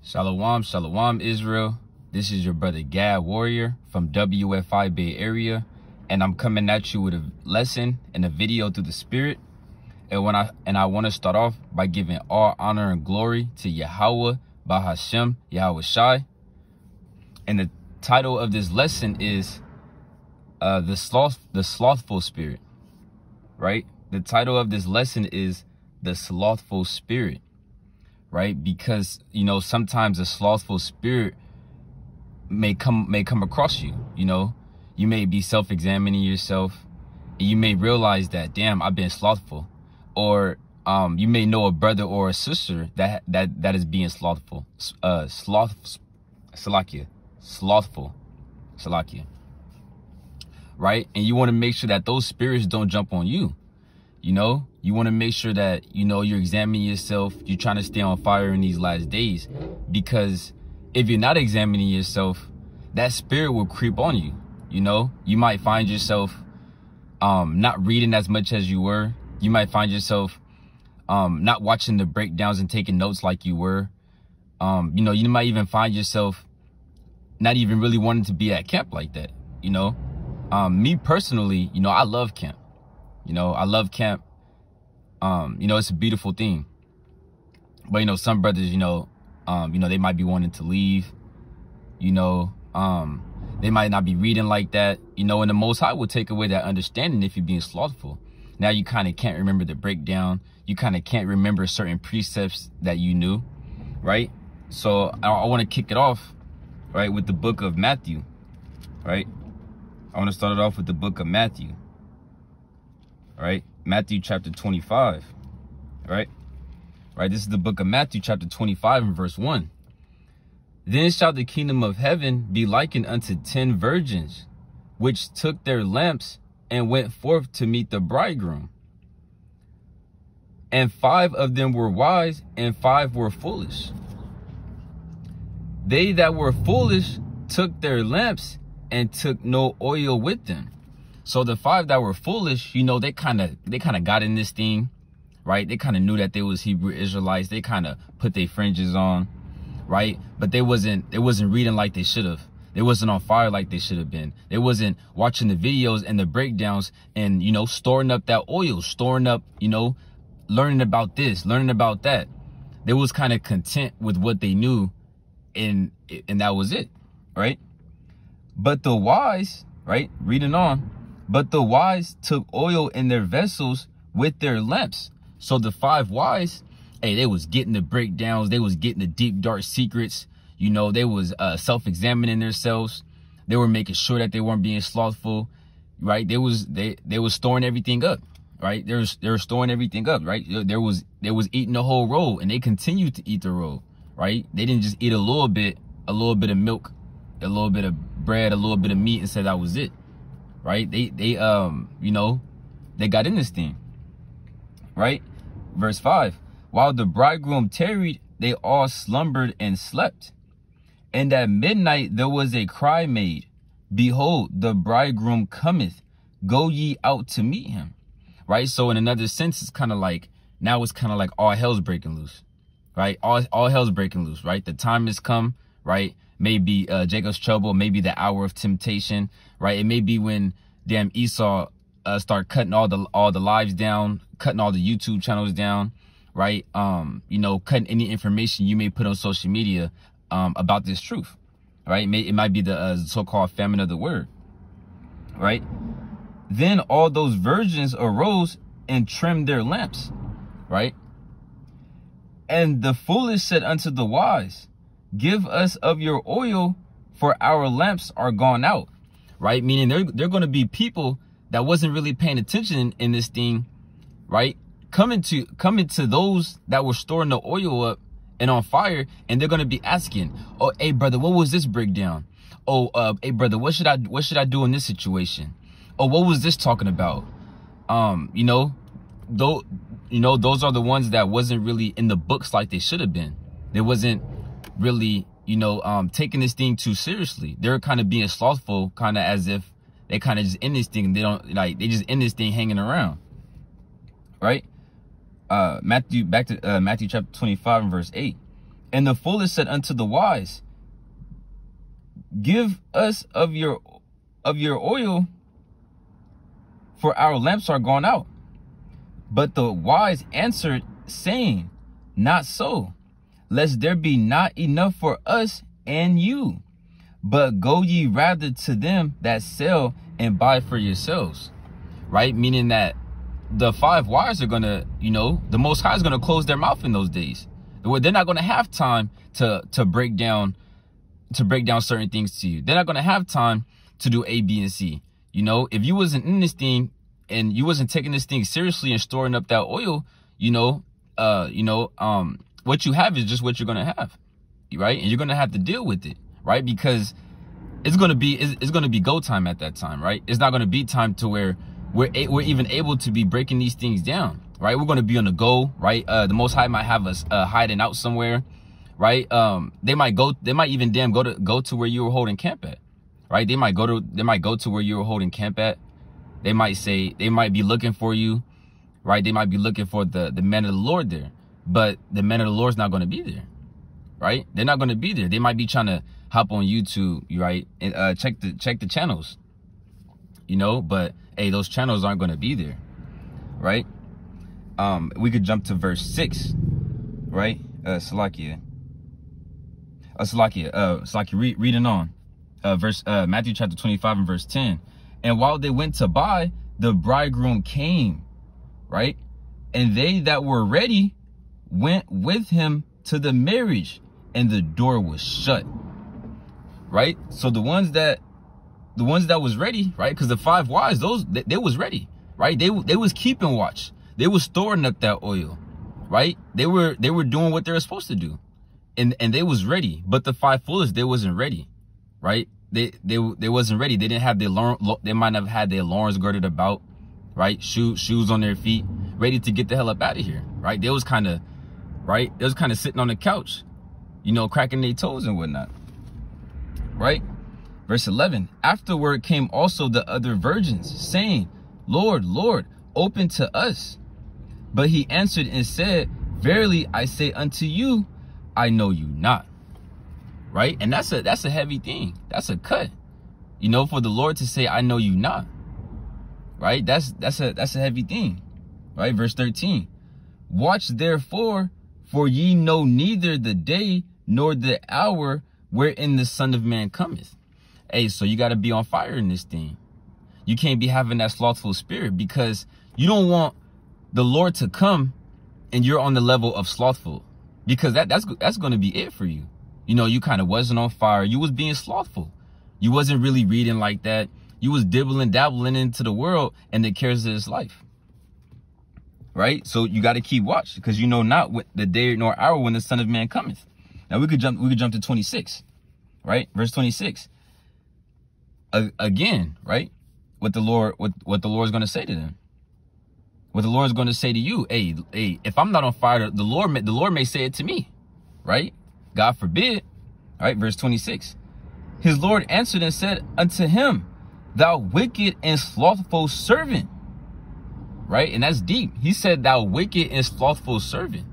Shalom, shalom, Israel. This is your brother Gad Warrior from WFI Bay Area, and I'm coming at you with a lesson and a video through the Spirit. And I want to start off by giving all honor and glory to Yahweh, Bahashem, Yahweh Shai. And the title of this lesson is the slothful spirit. Right? The title of this lesson is the slothful spirit. Right? Because, you know, sometimes a slothful spirit may come across you. You know, you may be self-examining yourself, and you may realize that, damn, I've been slothful. Or you may know a brother or a sister that is being slothful. Slothful. Right? And you want to make sure that those spirits don't jump on you. You know, you want to make sure that, you know, you're examining yourself. You're trying to stay on fire in these last days, because if you're not examining yourself, that spirit will creep on you. You know, you might find yourself not reading as much as you were. You might find yourself not watching the breakdowns and taking notes like you were. You know, you might even find yourself not even really wanting to be at camp like that. You know, me personally, you know, I love camp. You know, I love camp. You know, it's a beautiful thing. But, you know, some brothers, you know, they might be wanting to leave. You know, they might not be reading like that. You know, and the Most High will take away that understanding if you're being slothful. Now you kind of can't remember the breakdown. You kind of can't remember certain precepts that you knew, right? So I want to kick it off, right, with the book of Matthew, right? I want to start it off with the book of Matthew. All right, Matthew chapter 25, right? Right, this is the book of Matthew chapter 25 and verse 1. Then shall the kingdom of heaven be likened unto 10 virgins, which took their lamps and went forth to meet the bridegroom. And 5 of them were wise, and 5 were foolish. They that were foolish took their lamps and took no oil with them. So the 5 that were foolish, you know, they kind of got in this thing, right? They kind of knew that they was Hebrew Israelites. They kind of put their fringes on, right? But they wasn't reading like they should have. They wasn't on fire like they should have been. They wasn't watching the videos and the breakdowns and, you know, storing up that oil, storing up, you know, learning about this, learning about that. They was kind of content with what they knew, and that was it, right? But the wise, right, reading on, but the wise took oil in their vessels with their lamps. So the 5 wise, hey, they was getting the breakdowns. They was getting the deep, dark secrets. You know, they was self-examining themselves. They were making sure that they weren't being slothful, right? They was storing everything up, right? They were storing everything up, right? They was eating the whole roll, and they continued to eat the roll, right? They didn't just eat a little bit of milk, a little bit of bread, a little bit of meat, and said that was it, right? They you know, they got in this thing, right? Verse 5, while the bridegroom tarried, they all slumbered and slept. And at midnight there was a cry made, behold, the bridegroom cometh, go ye out to meet him. Right? So in another sense, it's kind of like, now it's kind of like all hell's breaking loose, right? All hell's breaking loose, right? The time has come, right? Maybe Jacob's trouble, maybe the hour of temptation, right? It may be when damn Esau start cutting all the lives down, cutting all the YouTube channels down, right? You know, cutting any information you may put on social media about this truth, right? It might be the so-called famine of the word, right? Then all those virgins arose and trimmed their lamps, right? And the foolish said unto the wise, give us of your oil, for our lamps are gone out, right? Meaning they're going to be people that wasn't really paying attention in this thing, right? Coming to those that were storing the oil up and on fire, and they're going to be asking, oh, hey brother, what was this breakdown? Oh, hey brother, what should I do in this situation? Oh, what was this talking about? You know, those are the ones that wasn't really in the books like they should have been. They wasn't really, you know, taking this thing too seriously. They're kind of being slothful, kind of as if they kind of just in this thing. They don't like, they just in this thing hanging around, right? Matthew chapter 25 and verse 8. And the foolish said unto the wise, give us of your oil, for our lamps are gone out. But the wise answered, saying, not so, lest there be not enough for us and you. But go ye rather to them that sell and buy for yourselves. Right? Meaning that the 5 wise are going to, the Most High is going to close their mouth in those days. They're not going to have time to break down certain things to you. They're not going to have time to do A, B, and C. If you wasn't in this thing and you wasn't taking this thing seriously and storing up that oil, what you have is just what you're going to have, right? And you're going to have to deal with it, right? Because it's going to be go time at that time, right? It's not going to be time to where we're even able to be breaking these things down, right? We're going to be on the go, right? The Most High might have us hiding out somewhere, right? They might even go to where you were holding camp at, right? They might go to where you were holding camp at. They might be looking for you, right? They might be looking for the men of the Lord there, but the men of the Lord's not going to be there, right? They're not going to be there. They might be trying to hop on YouTube, right? And check the channels, but hey, those channels aren't going to be there, right? We could jump to verse 6, right? Salakia, reading on, Matthew chapter 25 and verse 10. And while they went to buy, the bridegroom came, right? And they that were ready went with him to the marriage, and the door was shut, right? So the ones that was ready, right? Because the 5 wise, they was ready, right? They was keeping watch. They was storing up that oil, right? They were doing what they were supposed to do, and they was ready. But the 5 foolish, they wasn't ready, right? They wasn't ready. They didn't have their they might have had their loins girded about, right? Shoes on their feet, ready to get the hell up out of here, right? They was kind of sitting on the couch, cracking their toes and whatnot, right? Verse 11, afterward came also the other virgins, saying, Lord, Lord, open to us. But he answered and said, verily I say unto you, I know you not. Right? And that's a heavy thing. That's a cut, for the Lord to say, I know you not. Right? That's a heavy thing. Right? Verse 13, watch therefore, for ye know neither the day nor the hour wherein the Son of Man cometh. Hey, so you got to be on fire in this thing. You can't be having that slothful spirit, because you don't want the Lord to come and you're on the level of slothful, because that's going to be it for you. You kind of wasn't on fire. You was being slothful. You wasn't really reading like that. You was dabbling into the world and the cares of this life. Right? So you got to keep watch, because you know not what the day nor hour when the Son of Man cometh. Now we could jump to 26, right? Verse 26. Again, right? What the Lord is going to say to them. What the Lord is going to say to you. Hey, if I'm not on fire, the Lord may say it to me, right? God forbid. All right, verse 26. His Lord answered and said unto him, thou wicked and slothful servant. Right? And that's deep. He said, thou wicked and slothful servant.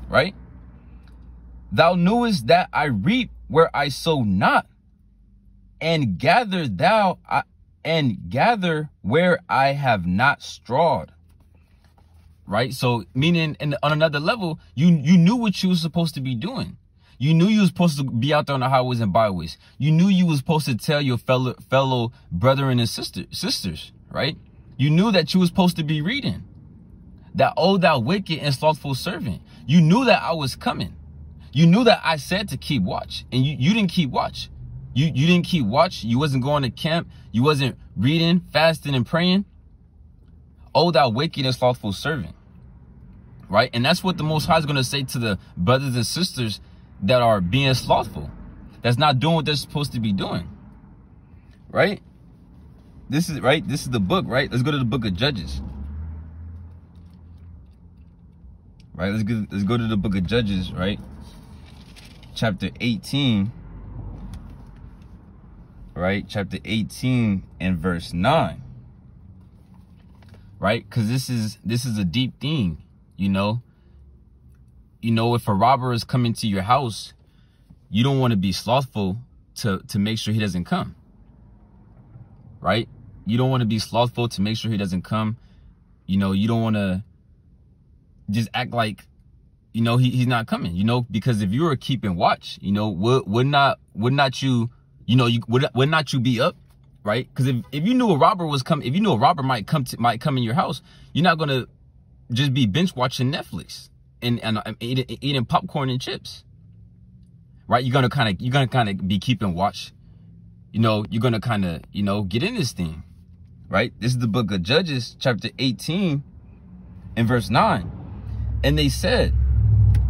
Right? Thou knewest that I reap where I sow not, and gather where I have not strawed. Right? So meaning on another level, you knew what you was supposed to be doing. You knew you was supposed to be out there on the highways and byways. You knew you was supposed to tell your fellow brethren and sisters, right? You knew that you was supposed to be reading that, oh, thou wicked and slothful servant. You knew that I was coming. You knew that I said to keep watch, and you didn't keep watch. You didn't keep watch. You wasn't going to camp. You wasn't reading, fasting, and praying. Oh, thou wicked and slothful servant. Right? And that's what the Most High is going to say to the brothers and sisters that are being slothful, that's not doing what they're supposed to be doing. Right? This is the book, right? Let's go to the book of Judges. Right? Let's go to the book of Judges, right? Chapter 18. Right? Chapter 18 and verse 9. Right? Because this is a deep thing, you know, if a robber is coming to your house, you don't want to be slothful to make sure he doesn't come, right? You don't want to be slothful to make sure he doesn't come. You know, you don't want to just act like, you know, he's not coming, you know, because if you were keeping watch, you know, would not you would not you be up, right? Because if you knew a robber was coming, if you knew a robber might come in your house, you're not going to just be binge watching Netflix and eating popcorn and chips, right? You're gonna kind of be keeping watch. You know, you're gonna kind of, you know, get in this thing, right? This is the book of Judges, chapter 18 and verse 9. And they said,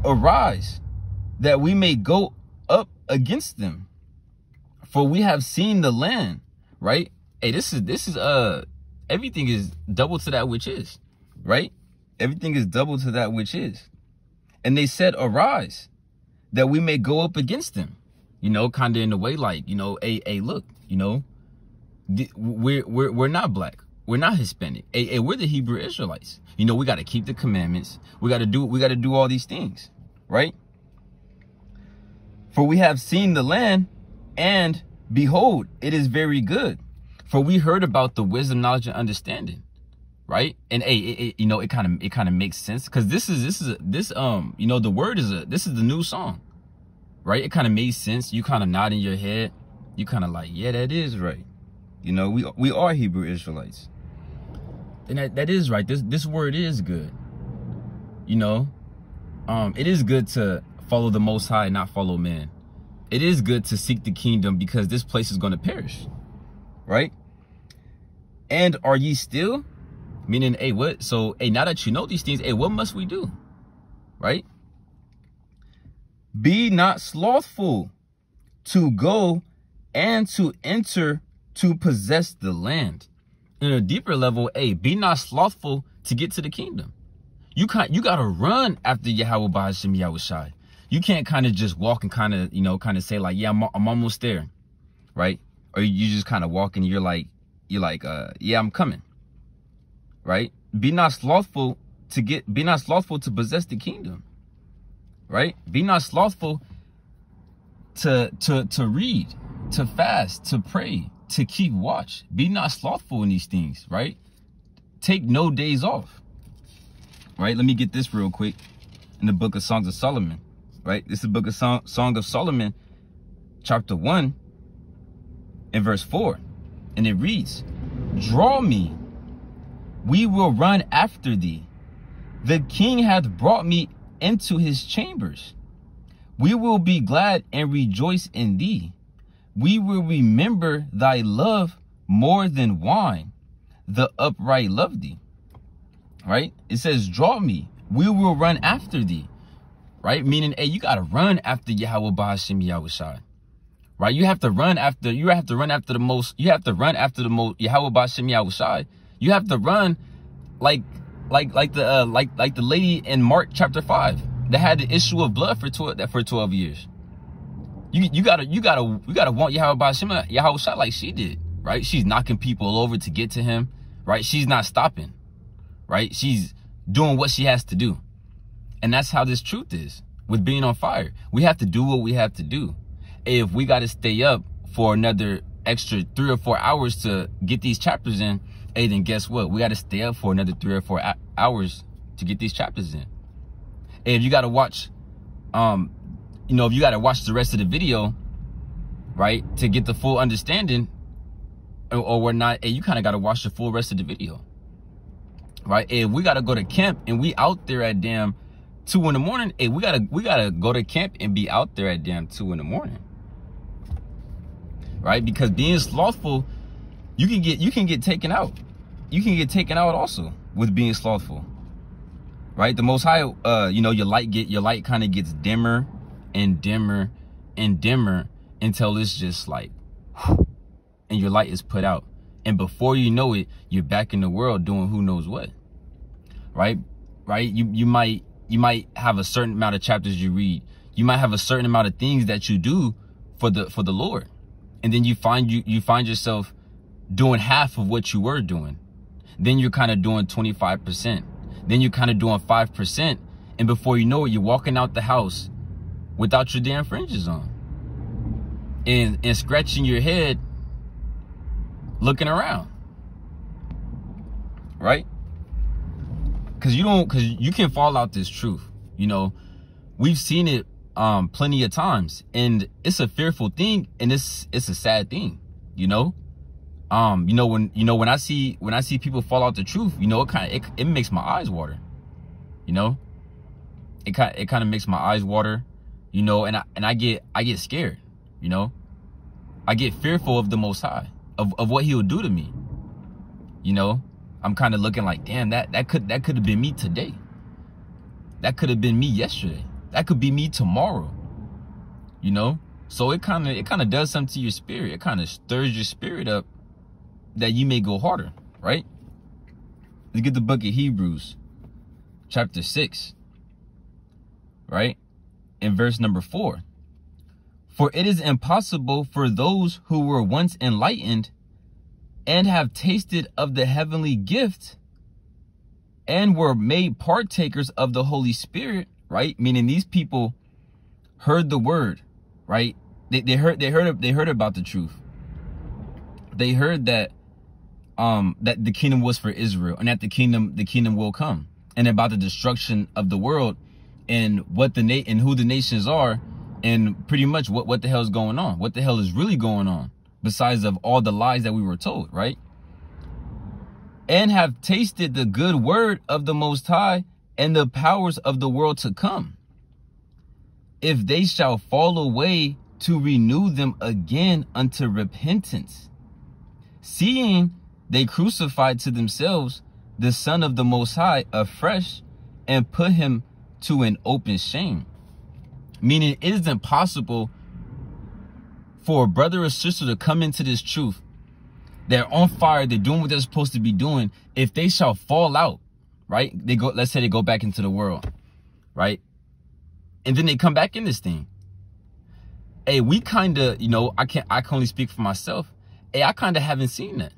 arise, that we may go up against them, for we have seen the land, right? Hey, this is everything is double to that which is, right? Everything is double to that which is. And they said, arise, that we may go up against them. You know, kind of in a way like, you know, hey, look, you know, we're not black. We're not Hispanic. Hey, we're the Hebrew Israelites. You know, we got to keep the commandments. We got to do all these things, right? For we have seen the land, and behold, it is very good. For we heard about the wisdom, knowledge, and understanding, right? And hey, you know, it kind of makes sense, because this you know, the word this is the new song, right? It kind of made sense. You kind of nod in your head. You kind of like, yeah, that is right. You know, we are Hebrew Israelites. And that is right. This word is good. You know, it is good to follow the Most High and not follow man. It is good to seek the kingdom, because this place is going to perish, right? And are ye still? Meaning, hey, what? So, hey, now that you know these things, hey, what must we do? Right? Be not slothful to go and to enter to possess the land. In a deeper level, hey, be not slothful to get to the kingdom. You got to run after Yahweh Ba'ashem Yahushai. You can't kind of just walk and kind of say like, yeah, I'm almost there, right? Or you just kind of walk and you're like, yeah, I'm coming, right? Be not slothful to possess the kingdom, right? Be not slothful to read, to fast, to pray, to keep watch. Be not slothful in these things, right? Take no days off, right? Let me get this real quick. In the book of Songs of Solomon, right? This is the book of Song of Solomon, chapter 1 and verse 4. And it reads, draw me, we will run after thee. The king hath brought me into his chambers. We will be glad and rejoice in thee. We will remember thy love more than wine. The upright love thee. Right? It says, draw me, we will run after thee. Right? Meaning, hey, you got to run after Yahweh Ba'ashem Yahushai. Right? You have to run after the most Yahweh Ba'ashem Yahushai. You have to run like the lady in Mark chapter 5 that had the issue of blood for 12 years. You gotta want Yahweh Ba'ashem Yahushai like she did, right? She's knocking people over to get to him, right? She's not stopping, right? She's doing what she has to do. And that's how this truth is with being on fire. We have to do what we have to do. If we got to stay up for another extra 3 or 4 hours to get these chapters in, hey, then guess what? We got to stay up for another 3 or 4 hours to get these chapters in. Hey, if you got to watch, you know, if you got to watch the rest of the video, right, to get the full understanding or whatnot, hey, you kind of got to watch the full rest of the video, right? Hey, if we got to go to camp and we out there at damn 2 in the morning, hey, we gotta go to camp and be out there at damn 2 in the morning. Right? Because being slothful, you can get taken out. You can get taken out also with being slothful. Right? The Most High, you know, your light kind of gets dimmer and dimmer and dimmer until it's just like, whew, and your light is put out. And before you know it, you're back in the world doing who knows what. Right? Right? You might have a certain amount of chapters you read. You might have a certain amount of things that you do for the Lord. And then you find yourself doing half of what you were doing. Then you're kind of doing 25%. Then you're kind of doing 5%. And before you know it, you're walking out the house without your damn fringes on. And scratching your head, looking around. Right? Because you can fall out this truth. You know, we've seen it plenty of times, and it's a fearful thing, and it's a sad thing, you know. When I see people fall out the truth, you know, it makes my eyes water, you know. It kind of makes my eyes water, you know, and I get scared, you know. I get fearful of the Most High, of what He'll do to me, you know. I'm kind of looking like, damn, that could have been me today. That could have been me yesterday. That could be me tomorrow, you know. So it kind of does something to your spirit. It kind of stirs your spirit up that you may go harder, right? Let's get the book of Hebrews, chapter 6, right? In verse number 4. For it is impossible for those who were once enlightened and have tasted of the heavenly gift and were made partakers of the Holy Spirit, right? Meaning these people heard the word, right? They heard about the truth. They heard that that the kingdom was for Israel, and that the kingdom will come, and about the destruction of the world, and and who the nations are, and pretty much what the hell is going on, what the hell is really going on, besides of all the lies that we were told, right? And have tasted the good word of the Most High and the powers of the world to come. If they shall fall away, to renew them again unto repentance, seeing they crucified to themselves the Son of the Most High afresh and put him to an open shame. Meaning it is impossible for a brother or sister to come into this truth. They're on fire. They're doing what they're supposed to be doing. If they shall fall out, right? Let's say they go back into the world, right? And then they come back in this thing. Hey, we kind of, you know, I can only speak for myself. Hey, I kind of haven't seen that.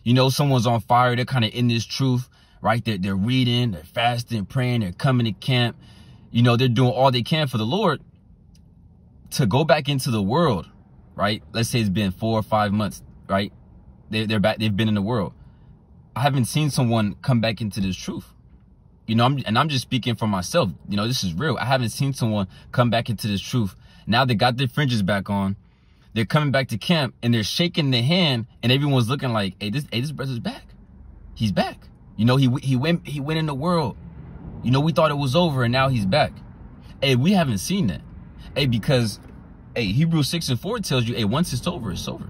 You know, someone's on fire. They're kind of in this truth, right? They're reading, they're fasting, praying, they're coming to camp. You know, they're doing all they can for the Lord. To go back into the world, right? Let's say it's been 4 or 5 months, right? They're back. They've been in the world. I haven't seen someone come back into this truth. You know, I'm just speaking for myself. You know, this is real. I haven't seen someone come back into this truth. Now they got their fringes back on. They're coming back to camp and they're shaking their hand, and everyone's looking like, hey, this brother's back. He's back. You know, he went in the world. You know, we thought it was over, and now he's back. Hey, we haven't seen that. Hey, because Hebrews 6 and 4 tells you, hey, once it's over, it's over.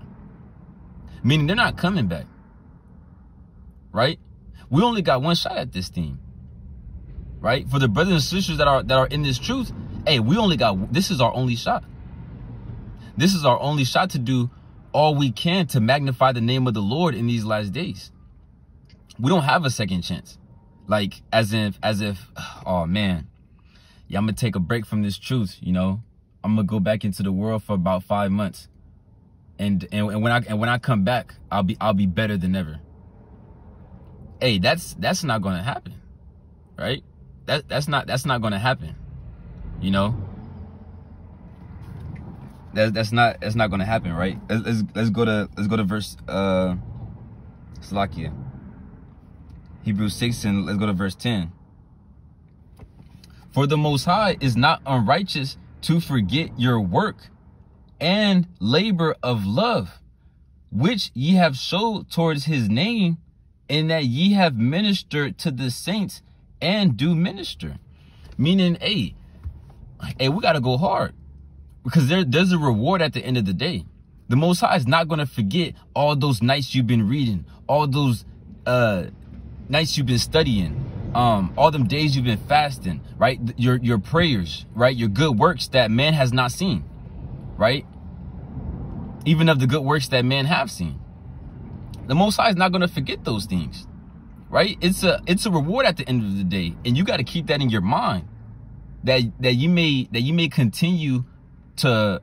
Meaning they're not coming back. Right? We only got one shot at this thing. Right? For the brothers and sisters that are in this truth, hey, this is our only shot. This is our only shot to do all we can to magnify the name of the Lord in these last days. We don't have a second chance. Like, as if, oh man, yeah, I'm gonna take a break from this truth, you know. I'm gonna go back into the world for about 5 months. And when I come back, I'll be better than ever. Hey, that's not gonna happen. Right? That's not gonna happen. You know? That's not gonna happen, right? Let's go to verse Slothful. Hebrews 6, and let's go to verse 10. For the Most High is not unrighteous to forget your work and labor of love, which ye have showed towards his name, in that ye have ministered to the saints and do minister. Meaning, hey, we got to go hard, because there's a reward at the end of the day. The Most High is not going to forget all those nights you've been reading, all those nights you've been studying, all them days you've been fasting, right? Your prayers, right? Your good works that man has not seen, right? Even of the good works that men have seen. The Most High is not going to forget those things, right? It's a reward at the end of the day, and you got to keep that in your mind, that you may continue to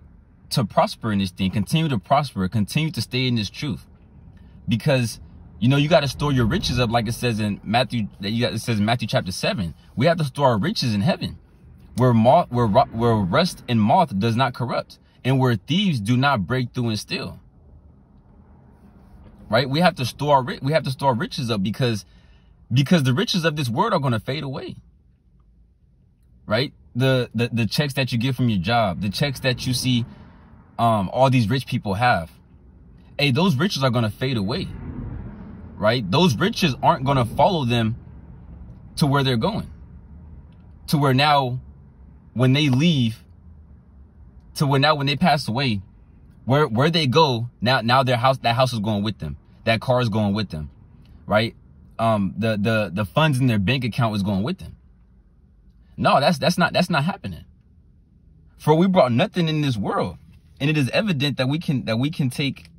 prosper in this thing, continue to prosper, continue to stay in this truth, because You know, you got to store your riches up, like it says in Matthew. It says in Matthew chapter 7. We have to store our riches in heaven, where rust and moth does not corrupt, and where thieves do not break through and steal. Right? We have to store our riches up because the riches of this world are going to fade away. Right? The checks that you get from your job, the checks that you see all these rich people have. Hey, those riches are going to fade away. Right? Those riches aren't going to follow them to where they're going. To where now, when they leave, to where now when they pass away, where they go, now that house is going with them. That car is going with them. Right? The funds in their bank account is going with them. No, that's not happening. For we brought nothing in this world, and it is evident that we can take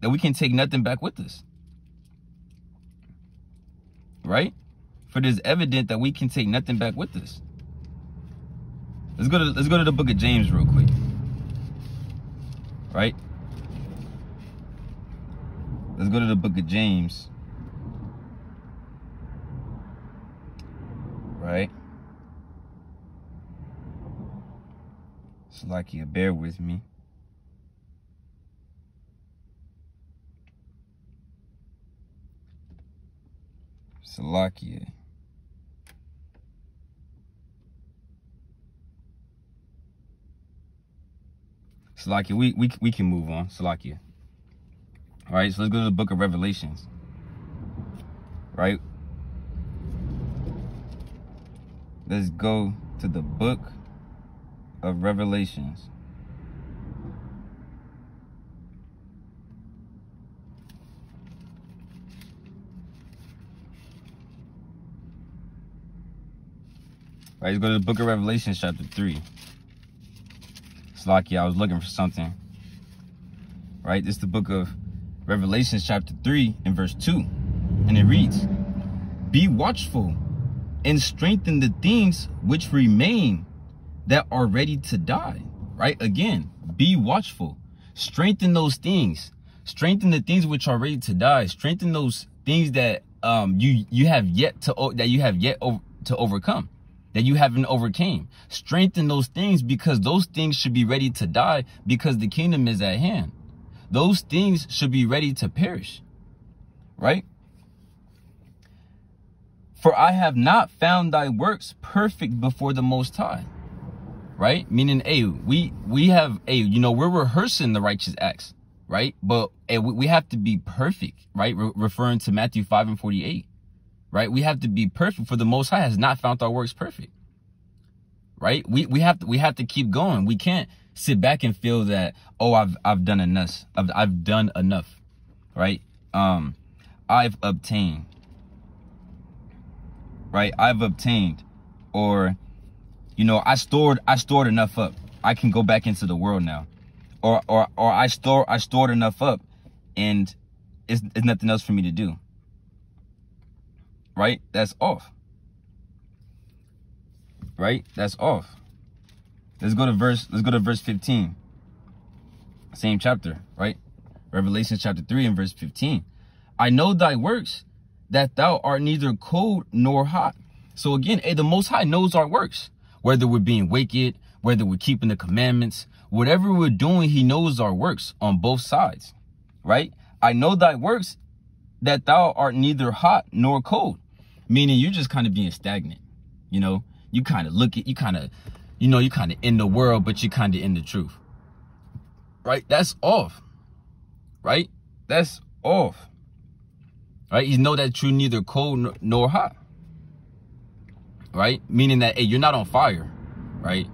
nothing back with us. Right? For it is evident that we can take nothing back with us. Let's go to the book of James real quick. Right? Let's go to the book of James. Right? Salakia, bear with me. Salakia. Salakia, we can move on. Salakia. All right, so let's go to the book of Revelations. Right? Let's go to the book of Revelations. All right, let's go to the book of Revelations chapter 3. Slacky, I was looking for something. Right, this is the book of Revelations chapter 3 and verse 2. And it reads, "Be watchful and strengthen the things which remain that are ready to die." Right? Again, be watchful. Strengthen those things. Strengthen the things which are ready to die. Strengthen those things that you have yet to overcome, that you haven't overcame. Strengthen those things, because those things should be ready to die, because the kingdom is at hand. Those things should be ready to perish. Right? "For I have not found thy works perfect before the Most High." Right? Meaning, hey, we have, hey, you know, we're rehearsing the righteous acts, right? But hey, we have to be perfect, right? Referring to Matthew 5 and 48, right? We have to be perfect, for the Most High has not found our works perfect, right? We have to keep going. We can't sit back and feel that, oh, I've done enough. I've done enough, right? I've obtained, right? I've obtained, or, you know, I stored enough up. I can go back into the world now, or I stored enough up, and it's nothing else for me to do. Right? That's off. Right? That's off. Let's go to verse 15. Same chapter, right? Revelation chapter 3 and verse 15. "I know thy works, that thou art neither cold nor hot." So again, hey, the Most High knows our works. Whether we're being wicked, whether we're keeping the commandments, whatever we're doing, he knows our works on both sides, right? "I know thy works, that thou art neither hot nor cold." Meaning you're just kind of being stagnant. You know, you kind of you kind of in the world, but you're kind of in the truth. Right? That's off. Right? That's off. Right? You know that you're neither cold nor hot. Right? Meaning that, hey, you're not on fire. Right?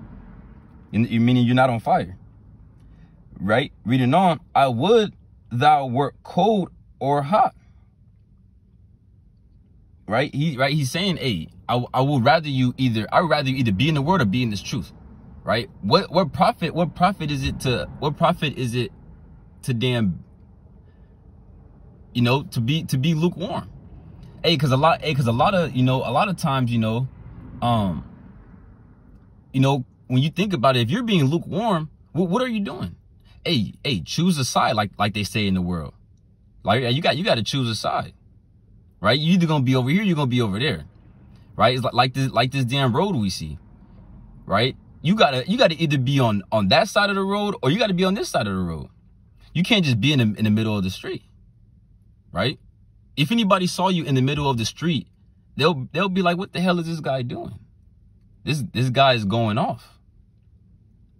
Meaning you're not on fire. Right? Reading on, "I would thou wert cold or hot." Right? He's saying, hey, I would rather you either be in the world or be in this truth. Right? What profit is it to damn, you know, to be lukewarm? Hey, cause a lot of times, when you think about it, if you're being lukewarm, what are you doing? Hey, choose a side, like they say in the world. Like you got to choose a side. right? You're either going to be over here, you're going to be over there, right? It's like this damn road we see, right? You gotta either be on that side of the road or you got to be on this side of the road. You can't just be in the middle of the street, right? If anybody saw you in the middle of the street, they'll be like, what the hell is this guy doing? This guy is going off,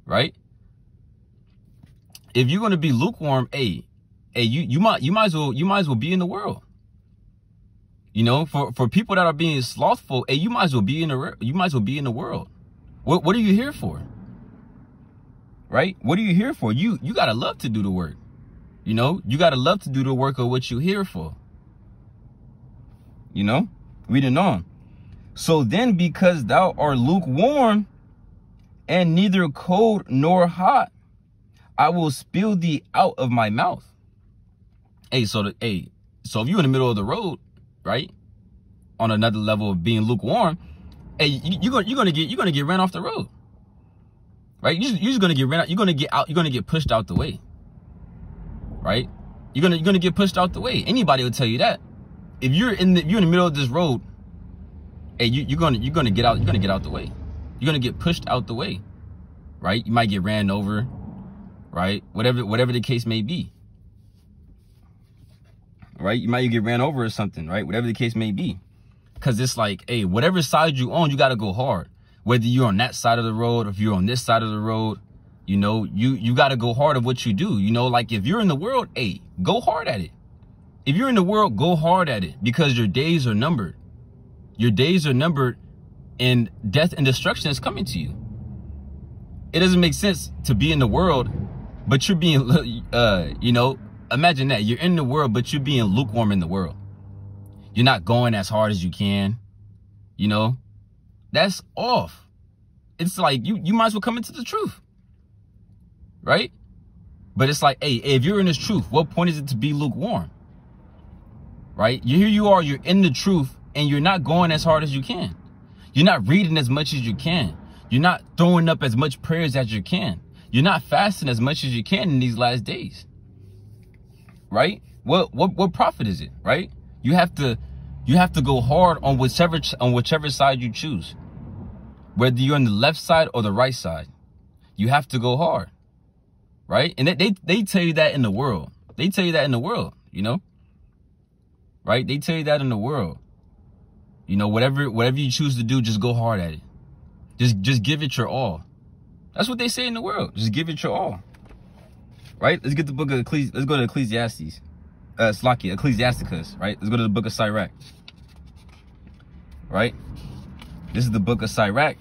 right? If you're going to be lukewarm, hey, you might as well be in the world. You know, for people that are being slothful, hey, you might as well be in the world. What are you here for? Right? What are you here for? You got to love to do the work. You know, you got to love to do the work of what you're here for. You know, reading on. So then, because thou art lukewarm and neither cold nor hot, I will spill thee out of my mouth. Hey, so if you're in the middle of the road, right, on another level of being lukewarm, hey, you're gonna get ran off the road, right? You're just gonna get ran out. You're gonna get out. You're gonna get pushed out the way, right? You're gonna get pushed out the way. Anybody will tell you that. If you're in the middle of this road, hey, you're gonna get out. You're gonna get out the way. You're gonna get pushed out the way, right? You might get ran over, right? Whatever the case may be, right? You might get ran over or something, right? Whatever the case may be, because it's like, hey, whatever side you on, you gotta go hard. Whether you're on that side of the road or if you're on this side of the road, you know, you gotta go hard at what you do. You know, like if you're in the world, hey, go hard at it. If you're in the world, go hard at it, because your days are numbered. Your days are numbered and death and destruction is coming to you. It doesn't make sense to be in the world, but you're being, you know, imagine that. You're in the world, but you're being lukewarm in the world. You're not going as hard as you can. You know, that's off. It's like you might as well come into the truth, right? But it's like, hey, if you're in this truth, what point is it to be lukewarm? Right? Here you are, you're in the truth, and you're not going as hard as you can. You're not reading as much as you can. You're not throwing up as much prayers as you can. You're not fasting as much as you can in these last days. Right? What profit is it? Right? You have to go hard on whichever side you choose. Whether you're on the left side or the right side, you have to go hard. Right? And they tell you that in the world. They tell you that in the world, you know? Right? They tell you that in the world. You know, whatever you choose to do, just go hard at it. Just give it your all. That's what they say in the world. Just give it your all. Right? Let's get the book of Ecclesiastes. Let's go to Ecclesiastes. Ecclesiasticus, right? Let's go to the book of Sirach. Right? This is the book of Sirach.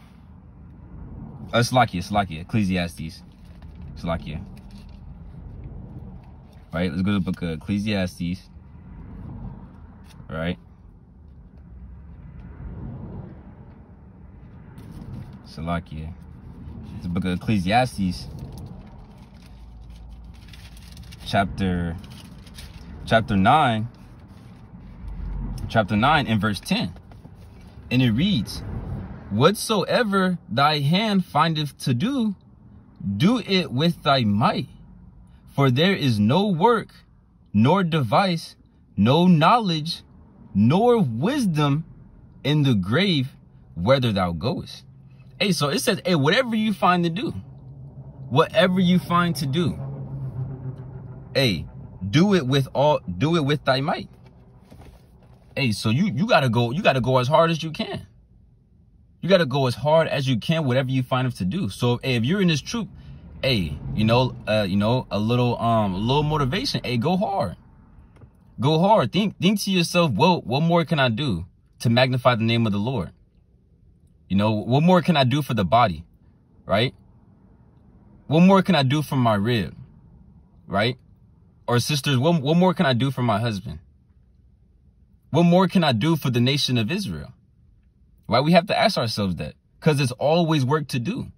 Ecclesiastes. Slakia. Right? Let's go to the book of Ecclesiastes. Right? Salakia. It's the book of Ecclesiastes, chapter 9 and verse 10. And it reads, whatsoever thy hand findeth to do, do it with thy might. For there is no work, nor device, no knowledge, nor wisdom in the grave whither thou goest. Hey, so it says, hey, whatever you find to do, hey, do it with thy might. Hey, so you gotta go as hard as you can. You gotta go as hard as you can, whatever you find to do. So hey, if you're in this truth, hey, you know, a little motivation. Hey, go hard. Go hard. Think to yourself, well, what more can I do to magnify the name of the Lord? You know, what more can I do for the body? Right? What more can I do for my rib? Right? Or sisters, what more can I do for my husband? What more can I do for the nation of Israel? Right? We have to ask ourselves that, because it's always work to do.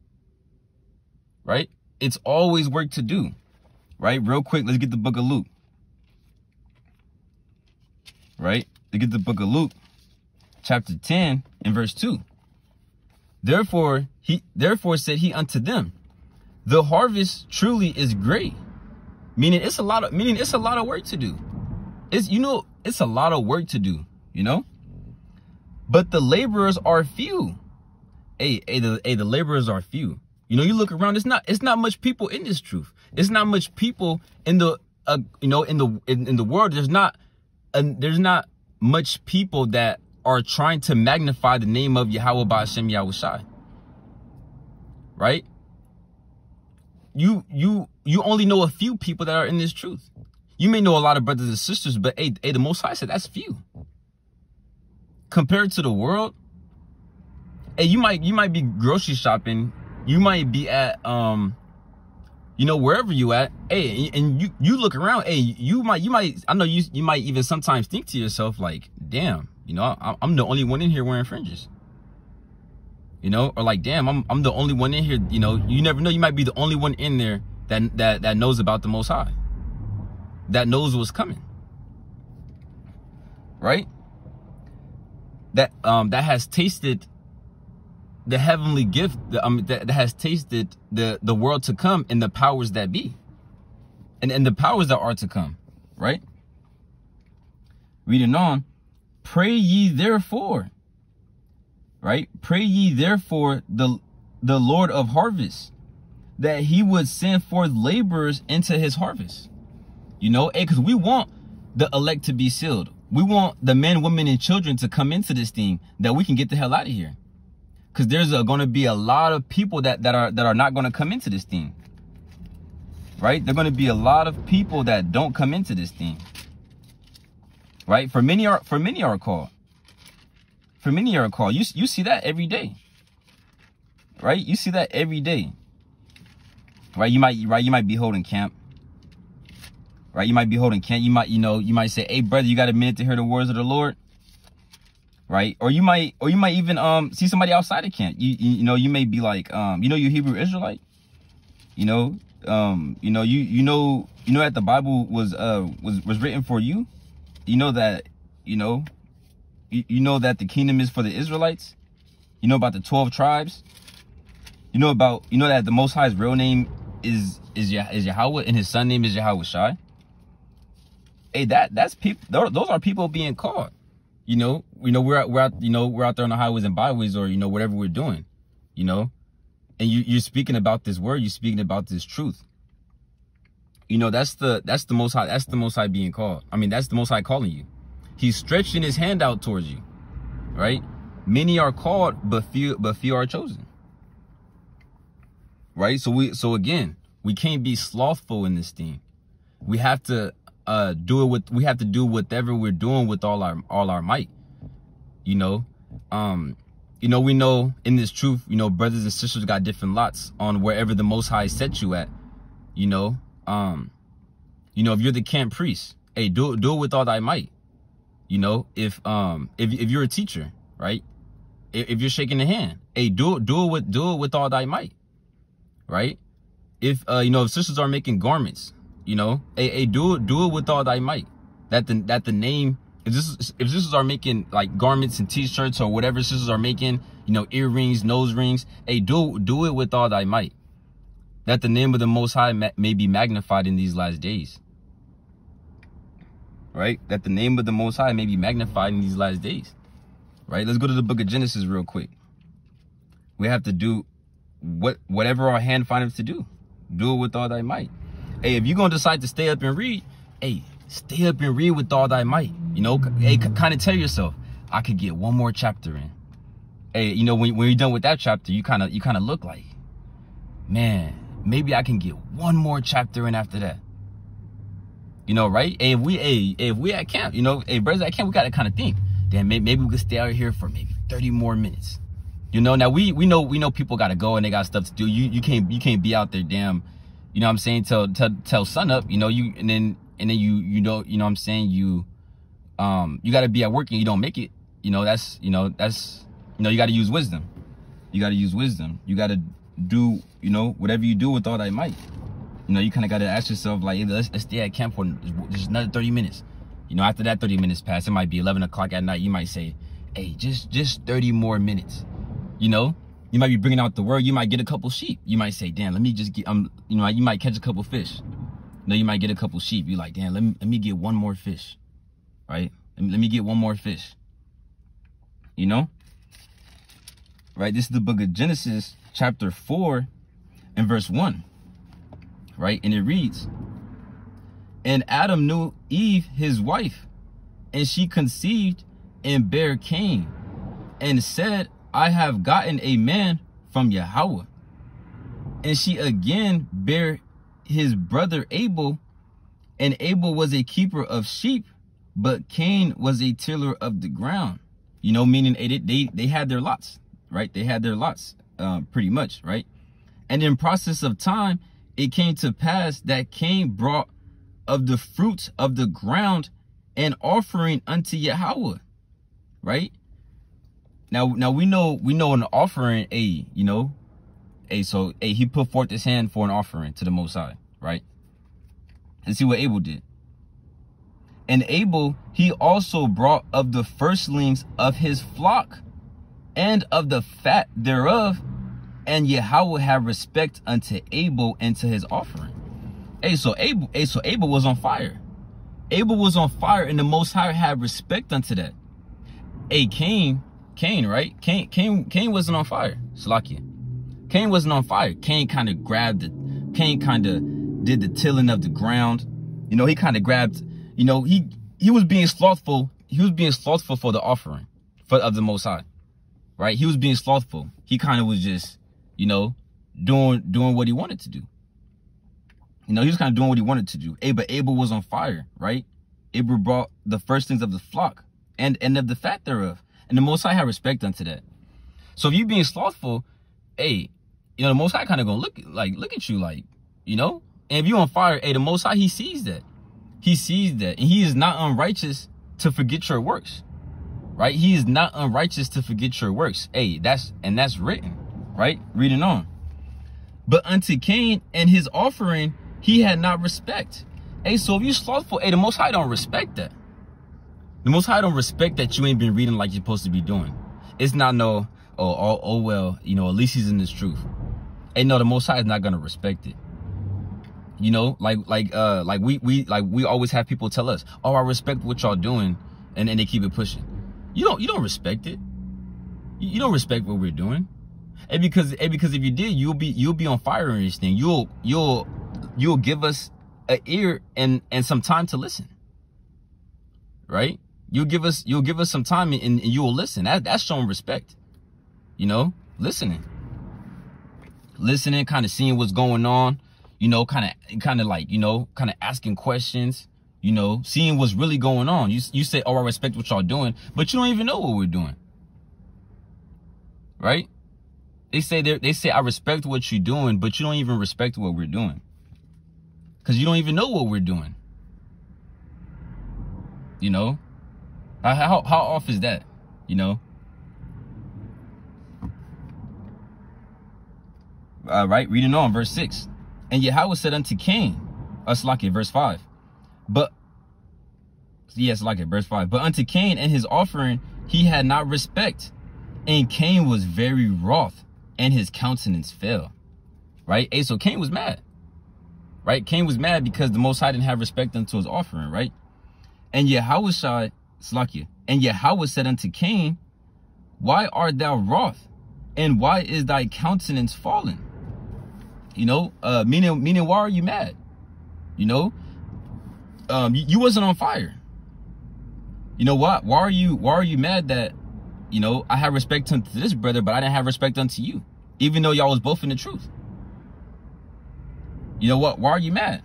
Right? It's always work to do. Right? Real quick, let's get the book of Luke. Right? Let's get the book of Luke, chapter 10 and verse 2. Therefore said he unto them, the harvest truly is great. Meaning it's a lot of work to do. It's a lot of work to do. you know? But the laborers are few. The laborers are few. You know, you look around, it's not much people in this truth. It's not much people in the in the world. There's not much people that are trying to magnify the name of Yahweh Ba'ashem Yahushai. Right? You only know a few people that are in this truth. You may know a lot of brothers and sisters, but the Most High said that's few. Compared to the world, you might be grocery shopping, you might be at you know, wherever you at, and you look around, you might I know you might even sometimes think to yourself like, damn, you know, I'm the only one in here wearing fringes. You know, or like, damn, I'm the only one in here. You know, you never know. You might be the only one in there that knows about the Most High, that knows what's coming, right? That has tasted the heavenly gift. That has tasted the world to come and the powers that be, and the powers that are to come, right? Reading on, pray ye therefore. Right? Pray ye therefore the Lord of harvest, that he would send forth laborers into his harvest. You know, because we want the elect to be sealed. We want the men, women, and children to come into this thing, that we can get the hell out of here. Because there's going to be a lot of people that are not going to come into this thing. Right? There are going to be a lot of people that don't come into this thing. Right? For many are called. For many are called. You see that every day. Right? You see that every day. Right? You might be holding camp. Right? You might be holding camp. You might say, hey brother, you got a minute to hear the words of the Lord? Right? Or you might even see somebody outside of camp. You know, you may be like, you know, you're Hebrew Israelite. You know that the Bible was written for you. You know that, you know that the kingdom is for the Israelites. You know about the 12 tribes. You know that the Most High's real name is Yahweh, and his son name is Yahushai. Hey, that's people. Those are people being called. You know, we're out there on the highways and byways, or whatever we're doing. You know, and you're speaking about this word. You're speaking about this truth. You know, that's the Most High. That's the Most High being called. I mean, that's the Most High calling you. He's stretching his hand out towards you, right? Many are called, but few are chosen, right? So again, we can't be slothful in this thing. We have to do whatever we're doing with all our might. We know in this truth, brothers and sisters got different lots on wherever the Most High set you at. If you're the camp priest, hey, do it with all thy might. If you're a teacher, right? If you're shaking the hand, hey, do it with all thy might, right? If if sisters are making garments, hey, do it with all thy might. That the name, if sisters are making like garments and t-shirts or whatever sisters are making, earrings, nose rings, hey, do it with all thy might. That the name of the Most High may be magnified in these last days. Right? That the name of the Most High may be magnified in these last days. Right? Let's go to the book of Genesis real quick. We have to do whatever our hand findeth to do. Do it with all thy might. Hey, if you're going to decide to stay up and read, hey, stay up and read with all thy might. Hey, kind of tell yourself, I could get one more chapter in. Hey, when you're done with that chapter, you kind of look like, man, maybe I can get one more chapter in after that. Right? Hey, if we at camp, hey, brothers at camp, we got to kind of think, damn, maybe we could stay out here for maybe 30 more minutes. Now we know people got to go and they got stuff to do. You can't be out there, damn, what I'm saying, till sun up, and then you what I'm saying, you got to be at work and you don't make it. You got to use wisdom. You got to use wisdom. You got to do, whatever you do with all that might. You kind of got to ask yourself, like, hey, let's stay at camp for just another 30 minutes. After that 30 minutes pass, it might be 11 o'clock at night. You might say, hey, just 30 more minutes. You might be bringing out the word. You might get a couple sheep. You might say, damn, let me just get, you might catch a couple fish. You might get a couple sheep. You're like, damn, let me get one more fish. Right? Let me get one more fish. you know? Right? This is the book of Genesis, chapter 4 and verse 1. Right? And it reads, "And Adam knew Eve, his wife, and she conceived and bare Cain, and said, I have gotten a man from Yahweh. And she again bare his brother Abel, and Abel was a keeper of sheep, but Cain was a tiller of the ground." You know, meaning they had their lots, right? They had their lots, pretty much, right? And in process of time, it came to pass that Cain brought of the fruits of the ground an offering unto Yahweh, right? Now we know an offering, so he put forth his hand for an offering to the Most High, right? And see what Abel did. "And Abel, he also brought of the firstlings of his flock and of the fat thereof, and Yahweh had respect unto Abel and to his offering." So Abel was on fire. Abel was on fire, and the Most High had respect unto that. Cain, right? Cain wasn't on fire. Salakia. Cain wasn't on fire. Cain kind of did the tilling of the ground. You know, he kind of grabbed, you know, he was being slothful. He was being slothful for the offering of the Most High, right? He was being slothful. He kind of was just, you know, doing what he wanted to do. You know, he was kind of doing what he wanted to do. But Abel was on fire, right? Abel brought the firstlings of the flock and of the fat thereof. And the Most High had respect unto that. So if you being slothful, you know, the Most High kind of gonna look at you like, you know? And if you on fire, the Most High, he sees that. He sees that. And he is not unrighteous to forget your works, right? He is not unrighteous to forget your works. That's written, right? Reading on. "But unto Cain and his offering, he had not respect." So if you slothful, the Most High don't respect that. The Most High don't respect that you ain't been reading like you're supposed to be doing. It's not no, well, you know, at least he's in this truth. No, the Most High is not gonna respect it. You know, like we always have people tell us, "Oh, I respect what y'all doing," and they keep it pushing. You don't respect it. You don't respect what we're doing. Because if you did, you'll be on fire in this thing. You'll give us an ear and some time to listen. Right? You'll give us some time and you will listen. That's showing respect. You know, listening, kind of seeing what's going on. You know, kind of like, you know, kind of asking questions. You know, seeing what's really going on. You say, "Oh, I respect what y'all doing," but you don't even know what we're doing. Right? They say I respect what you're doing, but you don't even respect what we're doing. Because you don't even know what we're doing. You know? How off is that? You know? Right? Reading on, verse 6. "And Yahweh said unto Cain," verse 5. Verse 5. "But unto Cain and his offering he had not respect, and Cain was very wroth, and his countenance fell." Right? So Cain was mad. Right? Cain was mad because the Most High didn't have respect unto his offering, right? "And Yahweh said unto Cain, Why art thou wroth? And why is thy countenance fallen?" You know, meaning why are you mad? You know, you wasn't on fire. You know what? Why are you mad that, you know, I have respect unto this brother, but I didn't have respect unto you, even though y'all was both in the truth? You know what? Why are you mad?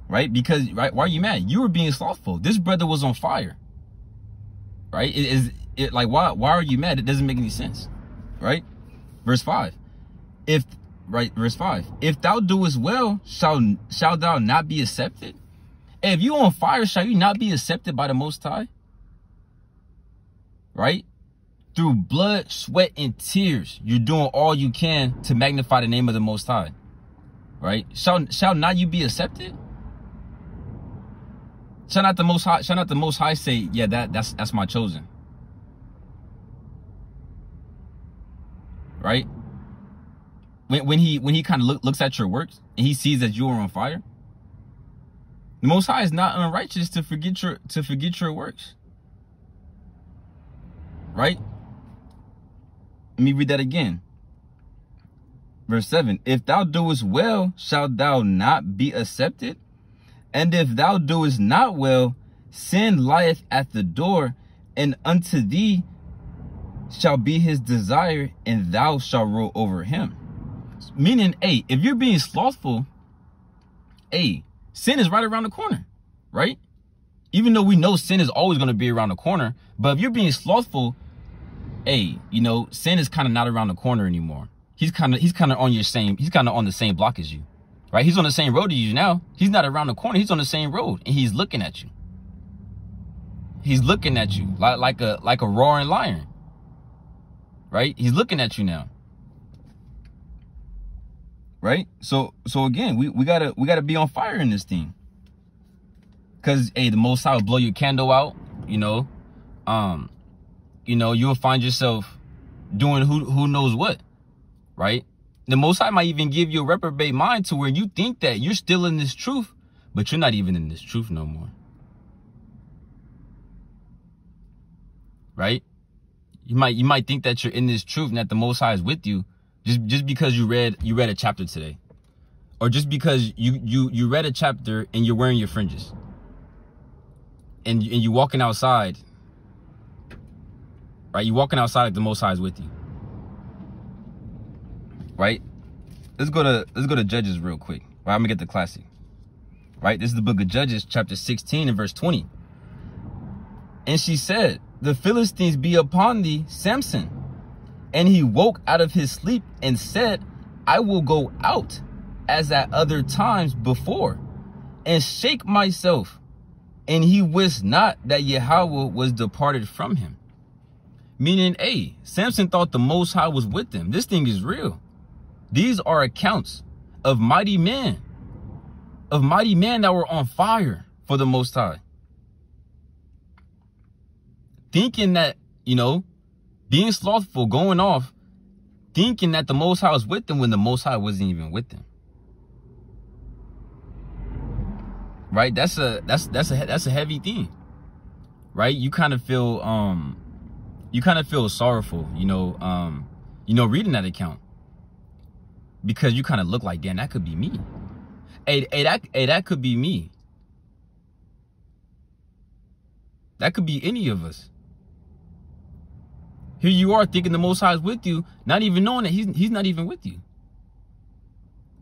Right? Because, right? Why are you mad? You were being slothful. This brother was on fire. Right? Why are you mad? It doesn't make any sense. Right? Verse 5. Verse 5. "If thou doest well, shall thou not be accepted? If you on fire, shall you not be accepted by the Most High?" Right? "Through blood, sweat, and tears, you're doing all you can to magnify the name of the Most High." Right? Shall not you be accepted? Shall not the Most High say, "Yeah, that's my chosen"? Right? When he kind of looks at your works and he sees that you are on fire, the Most High is not unrighteous to forget your works. right? Let me read that again. Verse 7, if thou doest well, shalt thou not be accepted? And if thou doest not well, sin lieth at the door, and unto thee shall be his desire, and thou shalt rule over him. Meaning, hey, if you're being slothful, hey, sin is right around the corner, right? Even though we know sin is always going to be around the corner, but if you're being slothful, hey, you know, sin is kind of not around the corner anymore. He's kind of on the same block as you, right? He's on the same road as you now. He's not around the corner. He's on the same road, and he's looking at you. He's looking at you like a roaring lion, right? He's looking at you now, right? So again, we gotta be on fire in this thing, cause hey, the Most High will blow your candle out. You know, you'll find yourself doing who knows what, right? The Most High might even give you a reprobate mind to where you think that you're still in this truth, but you're not even in this truth no more. Right? You might think that you're in this truth and that the Most High is with you just because you read a chapter today. Or just because you read a chapter and you're wearing your fringes. And you're walking outside. Right? You're walking outside like the Most High is with you. Right? Let's go to Judges real quick. Right? I'm gonna get the classic. Right? This is the book of Judges, chapter 16 and verse 20. And she said, the Philistines be upon thee, Samson. And he woke out of his sleep and said, I will go out as at other times before, and shake myself. And he wist not that Yahweh was departed from him. Meaning, hey, Samson thought the Most High was with him. This thing is real. These are accounts of mighty men that were on fire for the Most High. Thinking that, you know, being slothful, going off, thinking that the Most High was with them when the Most High wasn't even with them. Right? That's a heavy thing. Right? You kind of feel sorrowful, reading that account. Because you kind of look like, damn, that could be me. Hey, that could be me. That could be any of us. Here you are thinking the Most High is with you, not even knowing that he's not even with you.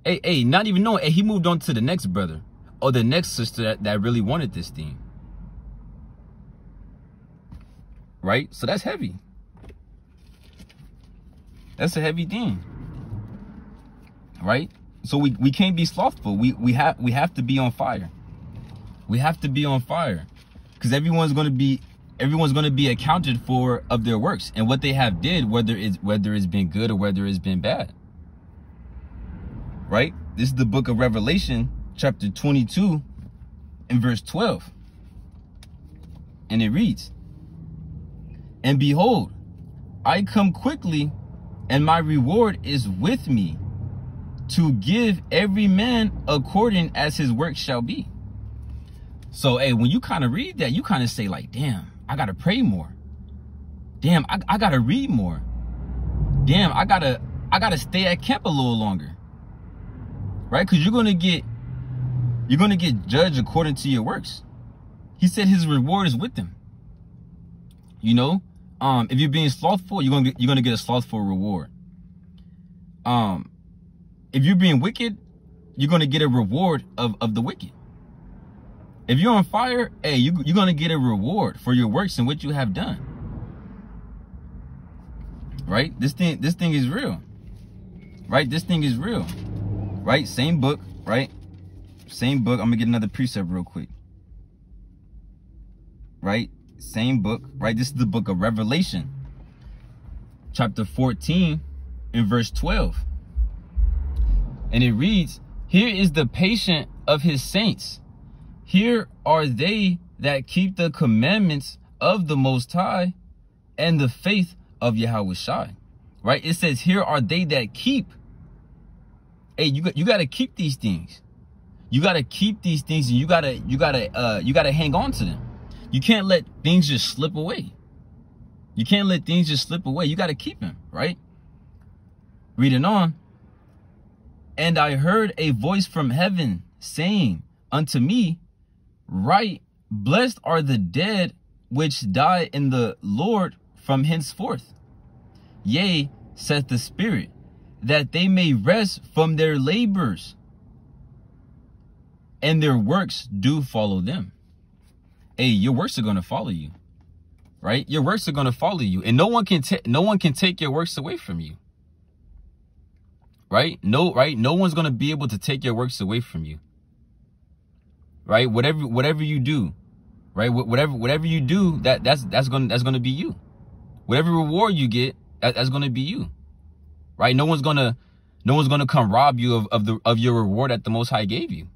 Hey, not even knowing. Hey, he moved on to the next brother or the next sister that really wanted this thing. Right? So that's heavy. That's a heavy thing. Right? So we can't be slothful. We have to be on fire. We have to be on fire. Because everyone's going to be accounted for of their works and what they have did, whether it's been good or whether it's been bad. Right? This is the book of Revelation, chapter 22 and verse 12. And it reads, and behold, I come quickly, and my reward is with me, to give every man according as his work shall be. So, hey, when you kind of read that, you kind of say like, damn, I got to pray more. Damn, I got to read more. Damn, I got to stay at camp a little longer. Right? Because you're going to get judged according to your works. He said his reward is with him. You know, if you're being slothful, you're going to get a slothful reward. If you're being wicked, you're going to get a reward of the wicked. If you're on fire, hey, you're going to get a reward for your works and what you have done. Right? This thing is real. Right? This thing is real. Right? Same book, right? Same book. I'm going to get another precept real quick. Right? Same book, right? This is the book of Revelation, chapter 14 and verse 12. And it reads, here is the patience of his saints. Here are they that keep the commandments of the Most High and the faith of Yahweh Shai. Right? It says, here are they that keep. Hey, you got to keep these things. You got to keep these things, and you got to hang on to them. You can't let things just slip away. You can't let things just slip away. You got to keep him, right? Reading on. And I heard a voice from heaven saying unto me, Write, blessed are the dead which die in the Lord from henceforth. Yea, saith the Spirit, that they may rest from their labors, and their works do follow them. Hey, your works are going to follow you, right? Your works are going to follow you, and no one can take your works away from you, right? No one's going to be able to take your works away from you, right? Whatever you do, right? Whatever you do, that's going to be you. Whatever reward you get, that's going to be you, right? No one's going to come rob you of your reward that the Most High gave you,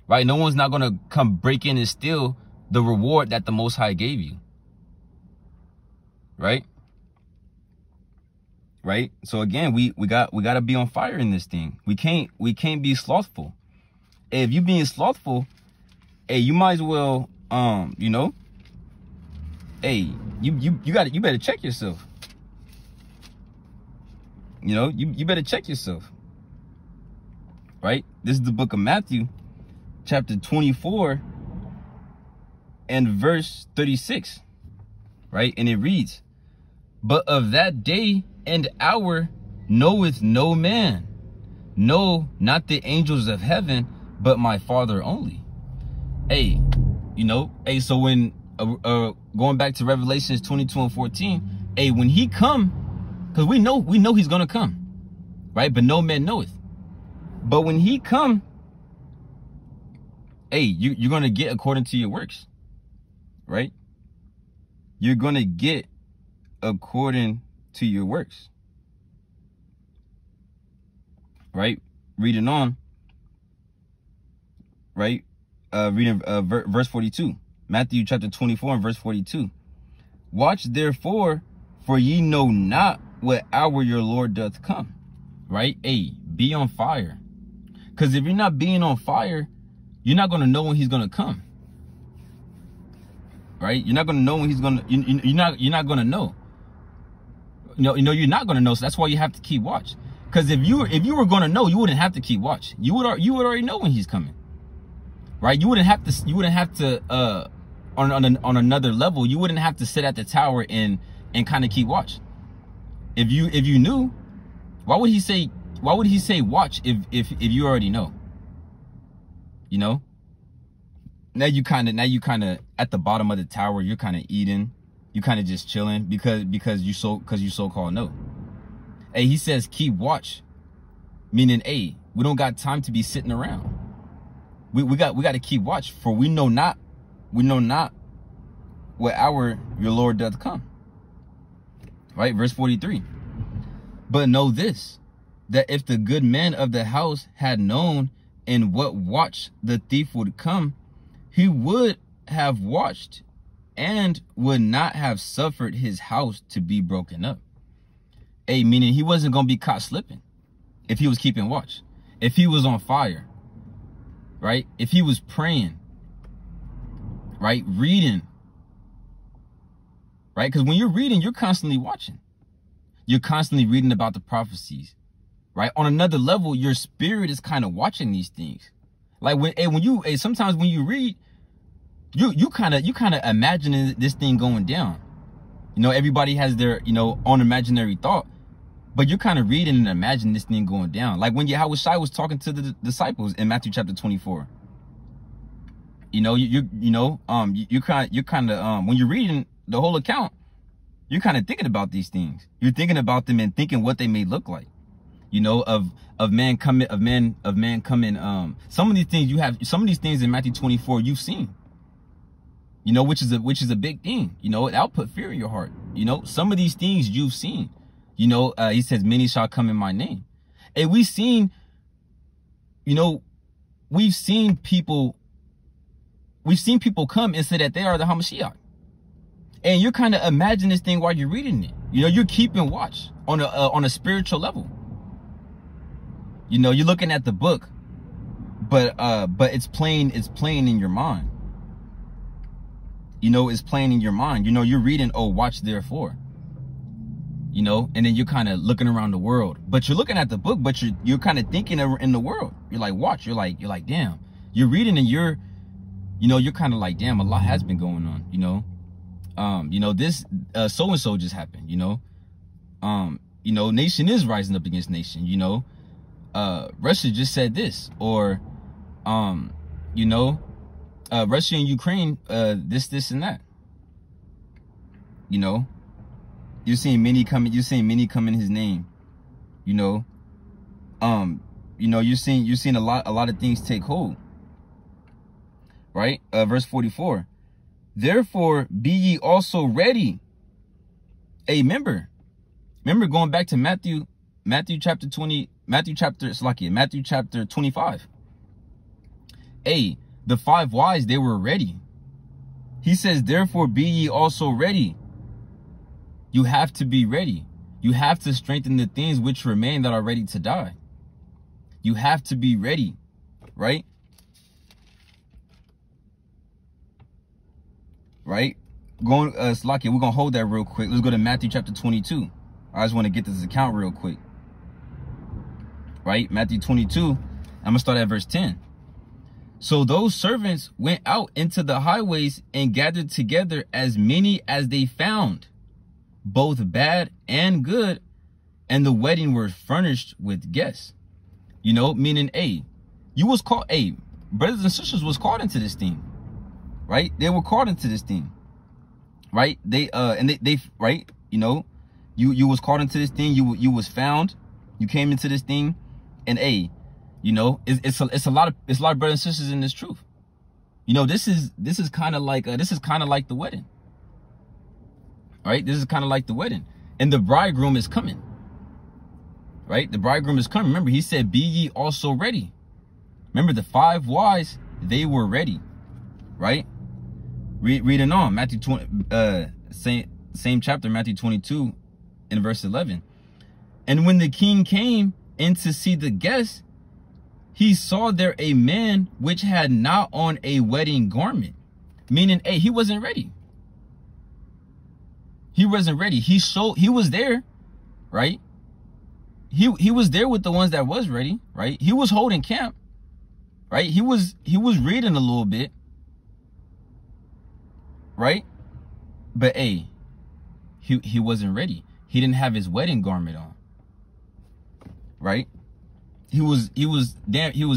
right? No one's not going to come break in and steal the reward that the Most High gave you, right? Right? So again, we got to be on fire in this thing. We can't be slothful. Hey, if you being slothful, hey, you might as well you know, hey, you better check yourself. You know, you better check yourself. Right? This is the book of Matthew, chapter 24 and verse 36. Right? And it reads, But of that day and hour knoweth no man, no, not the angels of heaven, but my Father only. Hey, you know, hey, so when going back to Revelations 22 and 14, hey, when he come, because we know he's gonna come, right? But no man knoweth. But when he come, hey, you're gonna get according to your works, right? You're gonna get according to your works, right? Reading on, right? Reading verse 42, Matthew chapter 24 and verse 42. Watch therefore, for ye know not what hour your Lord doth come, right? Hey, be on fire. Because if you're not being on fire, you're not going to know when he's going to come, right? You're not going to know when he's going to, you're not going to know. You're not going to know. So that's why you have to keep watch. Because if you were going to know, you wouldn't have to keep watch. You would already know when he's coming, right? You wouldn't have to on another level, you wouldn't have to sit at the tower and kind of keep watch. If you knew, why would he say watch if you already know? You know? Now you kind of at the bottom of the tower, you're kind of eating, you kind of just chilling because you so-called know. Hey, he says keep watch, meaning, hey, we don't got time to be sitting around. We got to keep watch, for we know not what hour your Lord doth come. Right, verse 43. But know this, that if the good man of the house had known in what watch the thief would come, he would have watched and would not have suffered his house to be broken up. Hey, meaning he wasn't going to be caught slipping if he was keeping watch. If he was on fire, right? If he was praying, right? Reading, right? Because when you're reading, you're constantly watching. You're constantly reading about the prophecies, right? On another level, your spirit is kind of watching these things. Like sometimes when you read, you kind of imagining this thing going down. You know, everybody has their, own imaginary thought, but you're kind of reading and imagining this thing going down. Like when Yahweh Shai was talking to the disciples in Matthew chapter 24. You kind of when you're reading the whole account, you're kind of thinking about these things. You're thinking about them and thinking what they may look like. Of man coming. Some of these things in Matthew 24 you've seen. Which is a big thing. That'll put fear in your heart. Some of these things you've seen. He says, many shall come in my name. And we've seen people come and say that they are the Hamashiach. And you're kind of imagining this thing while you're reading it. You're keeping watch on a spiritual level. You're looking at the book, but it's playing in your mind. you know, is playing in your mind. You know, you're reading, oh, watch therefore, you know, and then you're kind of looking around the world, but you're looking at the book, but you're kind of thinking in the world. You're like, watch, you're like, damn, you're reading and you're kind of like, damn, a lot has been going on, you know, this, so-and-so just happened, you know, nation is rising up against nation, you know, Russia just said this, or, you know, Russia and Ukraine, this and that, you know, you're seeing many come in his name, you know, you're seeing a lot of things take hold, right? Verse 44, therefore be ye also ready. Hey, remember going back to Matthew chapter 25. Hey, the 5 wise, they were ready. He says, therefore be ye also ready. You have to be ready. You have to strengthen the things which remain that are ready to die. You have to be ready, right? Right? Slothful, we're going to hold that real quick. Let's go to Matthew chapter 22. I just want to get this account real quick. Right? Matthew 22. I'm going to start at verse 10. So those servants went out into the highways and gathered together as many as they found, both bad and good, and the wedding was furnished with guests. You know, meaning, you was called, brothers and sisters was called into this thing, right? They were called into this thing, right? They right, you know, you was called into this thing. You was found. You came into this thing, and you know, it's a lot of brothers and sisters in this truth. You know, this is kind of like the wedding. Right? This is kind of like the wedding. And the bridegroom is coming. Right? The bridegroom is coming. Remember, he said, be ye also ready. Remember, the 5 wise, they were ready. Right? Reading on. Matthew 20, same chapter, Matthew 22, in verse 11. And when the king came in to see the guests, he saw there a man which had not on a wedding garment. Meaning, he wasn't ready. He wasn't ready. He was there, right? He was there with the ones that was ready, right? He was holding camp, right? He was reading a little bit, right? But he wasn't ready. He didn't have his wedding garment on, right? He was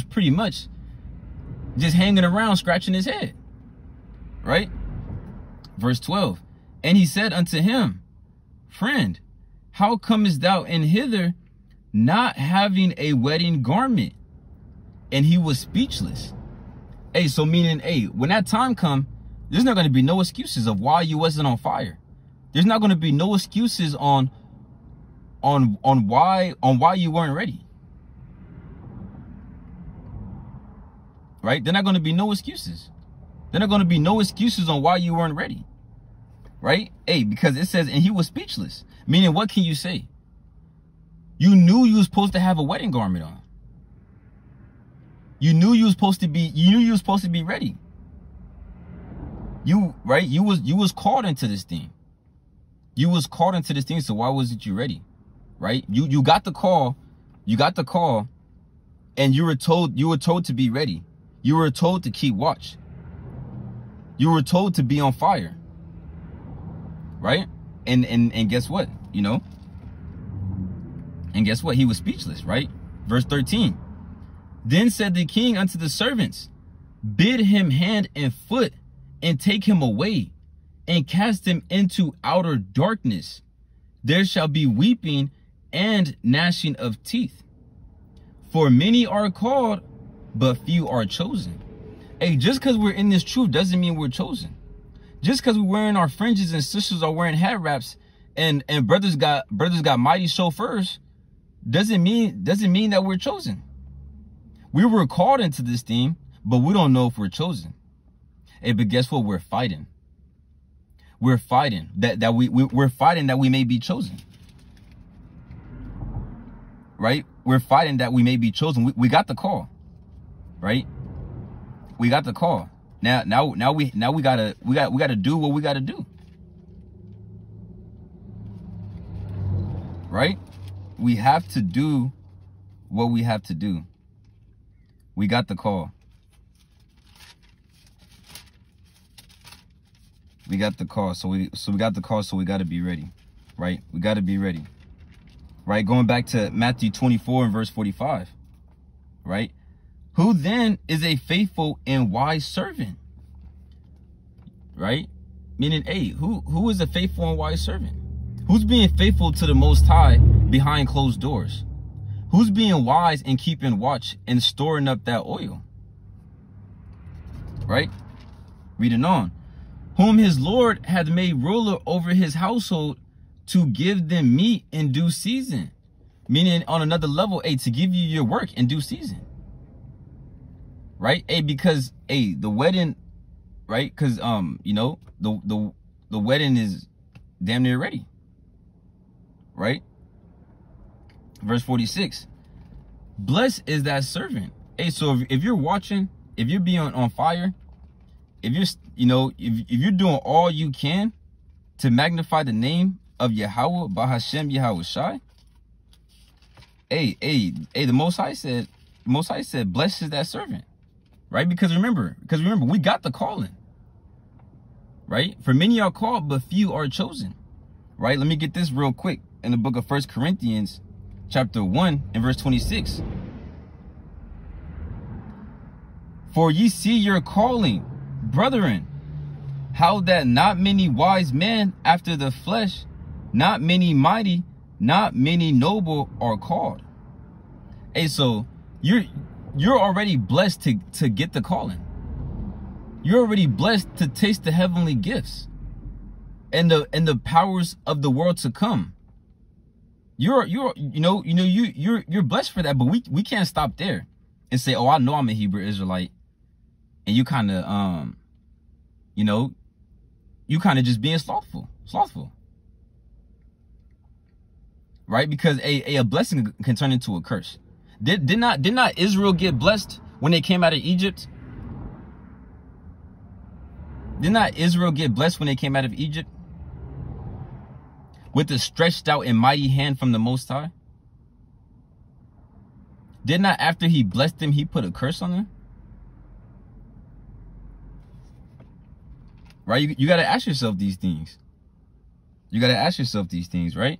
pretty much just hanging around scratching his head, right? Verse 12. And he said unto him, friend, how comest thou in hither not having a wedding garment? And he was speechless. So meaning, when that time come, there's not going to be no excuses of why you wasn't on fire. There's not going to be no excuses on why you weren't ready. Right? There're not going to be no excuses. There're not going to be no excuses on why you weren't ready. Right? Because it says, and he was speechless. Meaning, what can you say? You knew you was supposed to have a wedding garment on. You knew you was supposed to be ready. You was called into this thing. You was called into this thing, so why wasn't you ready? Right? You got the call. You got the call, and you were told to be ready. You were told to keep watch. You were told to be on fire. Right? And guess what? You know? And guess what? He was speechless, right? Verse 13. Then said the king unto the servants, bid him hand and foot, and take him away, and cast him into outer darkness. There shall be weeping and gnashing of teeth. For many are called, but few are chosen. Just because we're in this truth doesn't mean we're chosen. Just because we're wearing our fringes and sisters are wearing hat wraps and brothers got mighty chauffeurs doesn't mean that we're chosen. We were called into this thing, but we don't know if we're chosen. But guess what? We're fighting. We're fighting we're fighting that we may be chosen. Right? We're fighting that we may be chosen. We got the call. Right? We got the call. Now we gotta do what we gotta do. Right? We have to do what we have to do. We got the call. We got the call. So we got the call, so we gotta be ready. Right? We gotta be ready. Right? Going back to Matthew 24 and verse 45. Right? Who then is a faithful and wise servant? Right? Meaning, hey, who is a faithful and wise servant? Who's being faithful to the Most High behind closed doors? Who's being wise and keeping watch and storing up that oil? Right? Reading on. Whom his Lord hath made ruler over his household to give them meat in due season. Meaning on another level, hey, to give you your work in due season. Right? Hey, because, hey, the wedding, right? Because, you know, the wedding is damn near ready. Right? Verse 46. Blessed is that servant. Hey, so if you're watching, if you're being on fire, if you're, you know, if you're doing all you can to magnify the name of Yahweh, Bahashem Yahweh Shai, hey, the Most High said, blessed is that servant. Right? Because remember, we got the calling. Right? For many are called, but few are chosen. Right? Let me get this real quick. In the book of 1 Corinthians, chapter 1 and verse 26. For ye see your calling, brethren, how that not many wise men after the flesh, not many mighty, not many noble are called. Hey, so you're already blessed to get the calling. You're already blessed to taste the heavenly gifts and the powers of the world to come. You're blessed for that, but we can't stop there and say, oh, I know I'm a Hebrew Israelite, and you kind of you kind of just being slothful, right? Because a blessing can turn into a curse. Did not Israel get blessed when they came out of Egypt? Did not Israel get blessed when they came out of Egypt? With the stretched out and mighty hand from the Most High? Did not after he blessed them, he put a curse on them? Right? You got to ask yourself these things. You got to ask yourself these things, right?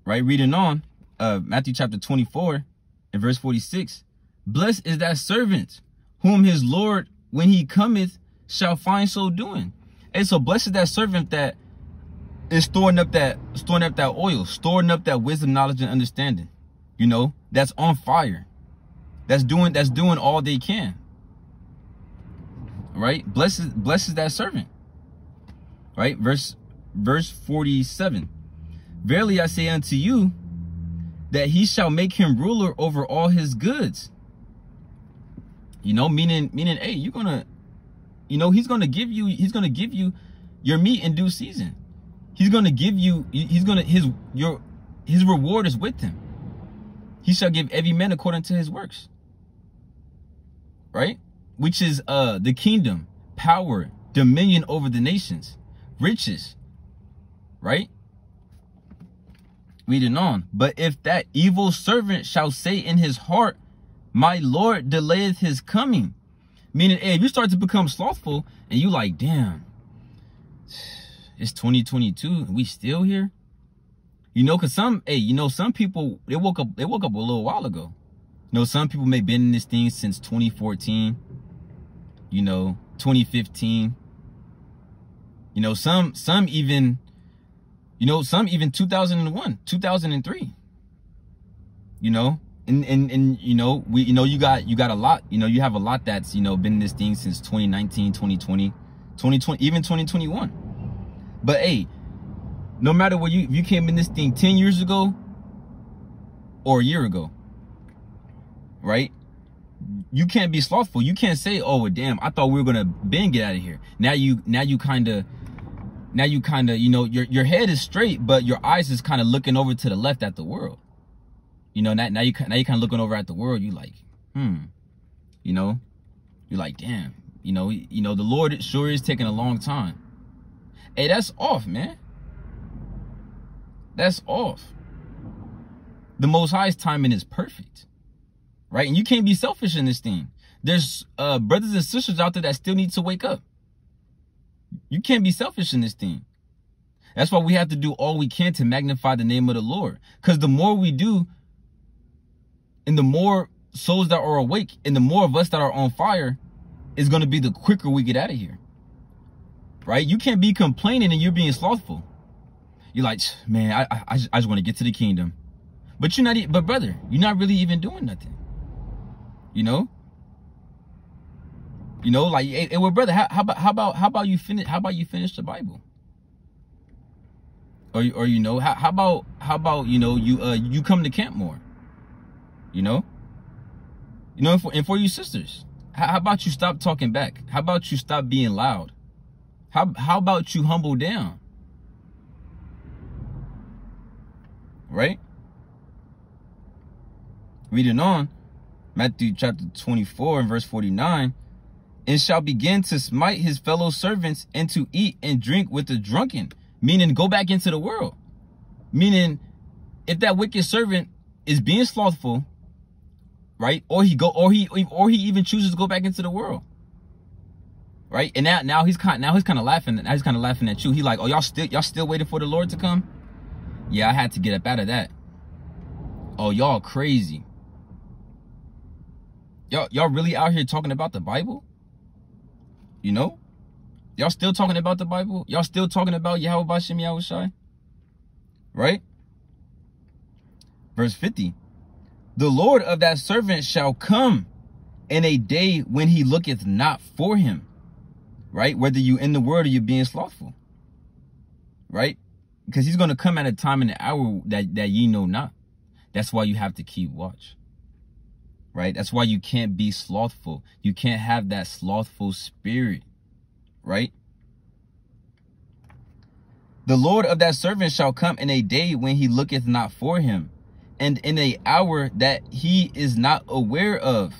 Right? Reading on, Matthew chapter 24 and verse 46. Blessed is that servant whom his Lord, when he cometh, shall find so doing. And so blessed is that servant that is storing up that oil, storing up that wisdom, knowledge, and understanding. You know, that's on fire. That's doing all they can. Right? Blessed is that servant. Right? Verse 47. Verily I say unto you, that he shall make him ruler over all his goods. You know, meaning, hey, you're gonna, you know, he's gonna give you your meat in due season. He's gonna give you, his reward is with him. He shall give every man according to his works. Right? Which is the kingdom, power, dominion over the nations, riches. Right? Reading on. But if that evil servant shall say in his heart, my Lord delayeth his coming. Meaning, hey, if you start to become slothful and you like, damn, it's 2022, we still here? You know, cause some people, they woke up a little while ago. You know, some people may have been in this thing since 2014, you know, 2015. You know, some even 2001, 2003. You know, and you know, you got a lot, you have a lot that's, been in this thing since 2019, 2020, even 2021. But hey, no matter what, you came in this thing 10 years ago or a year ago, right? You can't be slothful. You can't say, oh, well, damn, I thought we were gonna get out of here. Now you kind of, your head is straight, but your eyes is kind of looking over to the left at the world. You know, now you kind of looking over at the world. You like, you know, you're like, damn, The Lord sure is taking a long time. Hey, that's off, man. That's off. The Most High's timing is perfect, right? And you can't be selfish in this thing. There's brothers and sisters out there that still need to wake up. You can't be selfish in this thing. That's why we have to do all we can to magnify the name of the Lord. Because the more we do, and the more souls that are awake, and the more of us that are on fire, is going to be the quicker we get out of here. Right? You can't be complaining and you're being slothful. You're like, man, I just want to get to the kingdom. But but brother, you're not really even doing nothing. Like, hey, well, brother, how about you finish the Bible? Or how about you come to camp more? And for you sisters, how about you stop talking back? How about you stop being loud? How about you humble down? Right? Reading on, Matthew chapter 24 and verse 49, and shall begin to smite his fellow servants and to eat and drink with the drunken, meaning go back into the world. Meaning, if that wicked servant is being slothful, right? Or he even chooses to go back into the world. Right? And now he's kind of laughing. Now he's kind of laughing at you. He like, oh, y'all still waiting for the Lord to come? Yeah, I had to get up out of that. Oh, y'all crazy. Y'all really out here talking about the Bible? Y'all still talking about the Bible? Y'all still talking about Yahweh Bashem Yahushai? Right? Verse 50. The Lord of that servant shall come in a day when he looketh not for him. Right? Whether you in the word or you're being slothful. Right? Because he's going to come at a time and an hour that ye know not. That's why you have to keep watch. Right? That's why you can't be slothful. You can't have that slothful spirit. Right? The Lord of that servant shall come in a day when he looketh not for him, and in an hour that he is not aware of,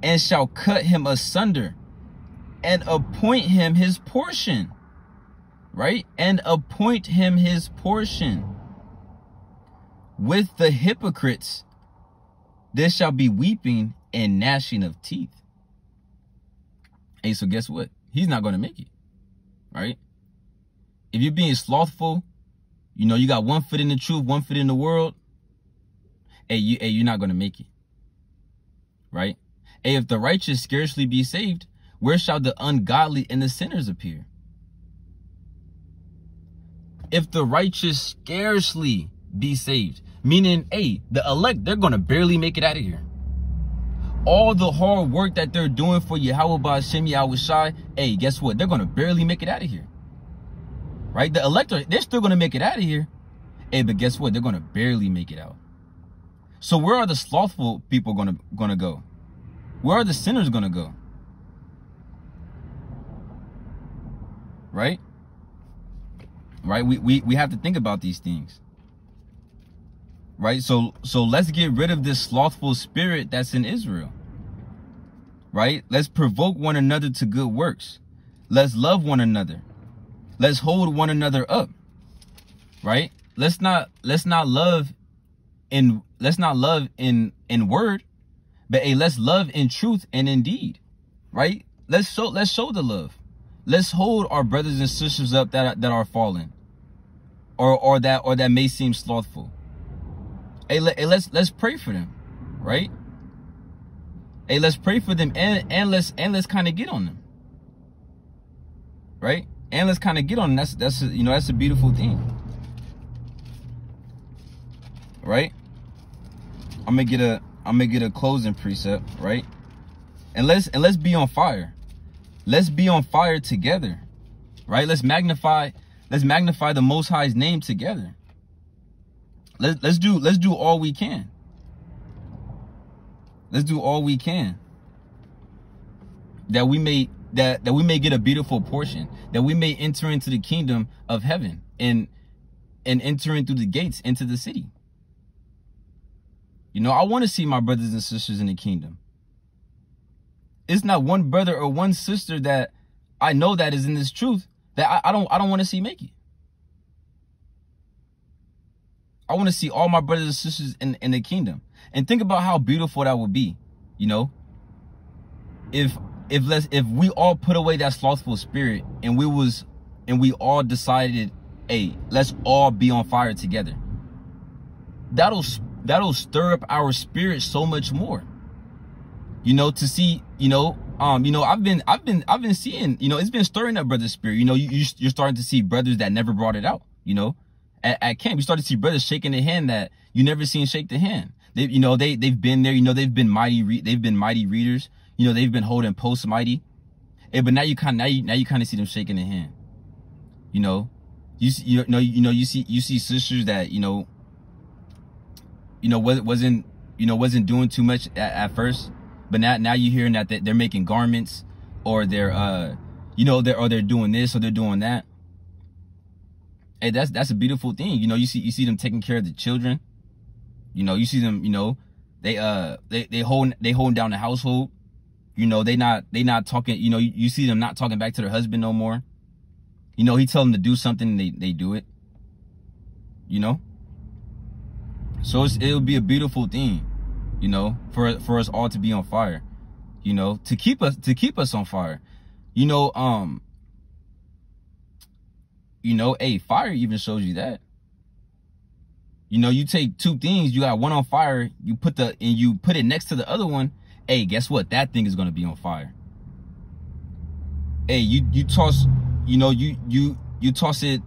and shall cut him asunder, and appoint him his portion. Right? And appoint him his portion. With the hypocrites, there shall be weeping and gnashing of teeth. Hey, so guess what? He's not going to make it. Right? If you're being slothful, you got one foot in the truth, one foot in the world. Hey, you're not going to make it. Right? Hey, if the righteous scarcely be saved, where shall the ungodly and the sinners appear? If the righteous scarcely be saved, meaning, hey, the elect, they're going to barely make it out of here. All the hard work that they're doing for Yahweh Bashem Yahushai, hey, guess what? They're going to barely make it out of here. Right? The elect, they're still going to make it out of here. Hey, but guess what? They're going to barely make it out. So where are the slothful people going to go? Where are the sinners going to go? Right? Right? We have to think about these things. Right? So let's get rid of this slothful spirit that's in Israel. Right? Let's provoke one another to good works. Let's love one another. Let's hold one another up. Right? Let's not love in word, but hey, let's love in truth and in deed. Right? Let's show the love. Let's hold our brothers and sisters up that are fallen, or that may seem slothful. Hey, let's pray for them, right? Hey, let's pray for them and let's kind of get on them, right? And let's kind of get on them. That's a beautiful thing, right? I'm gonna get a closing precept, right? And let's be on fire. Let's be on fire together, right? Let's magnify the Most High's name together. Let's do all we can. Let's do all we can. That we may get a beautiful portion. That we may enter into the kingdom of heaven and entering through the gates into the city. I want to see my brothers and sisters in the kingdom. it's not one brother or one sister that I know that is in this truth that I don't want to see make it. I want to see all my brothers and sisters in the kingdom. And think about how beautiful that would be, you know, if we all put away that slothful spirit and we all decided, hey, let's all be on fire together. That'll stir up our spirit so much more. You know, to see, I've been seeing, it's been stirring up brothers' spirit. You're starting to see brothers that never brought it out, at camp. You start to see brothers shaking the hand that you never seen shake the hand. They've been there, they've been mighty readers, they've been holding posts mighty. But now you kind of see them shaking the hand. You see sisters that, wasn't doing too much at first. But now you're hearing that they're making garments, or they're doing this or they're doing that. Hey, that's a beautiful thing. You see them taking care of the children. You see them. They holding down the household. They not talking. You see them not talking back to their husband no more. He tell them to do something, they do it. So it'll be a beautiful thing. For us all to be on fire, to keep us on fire, hey, fire even shows you that, you take two things, you got one on fire, you put it next to the other one. Hey, guess what? That thing is going to be on fire. Hey, you toss, you toss it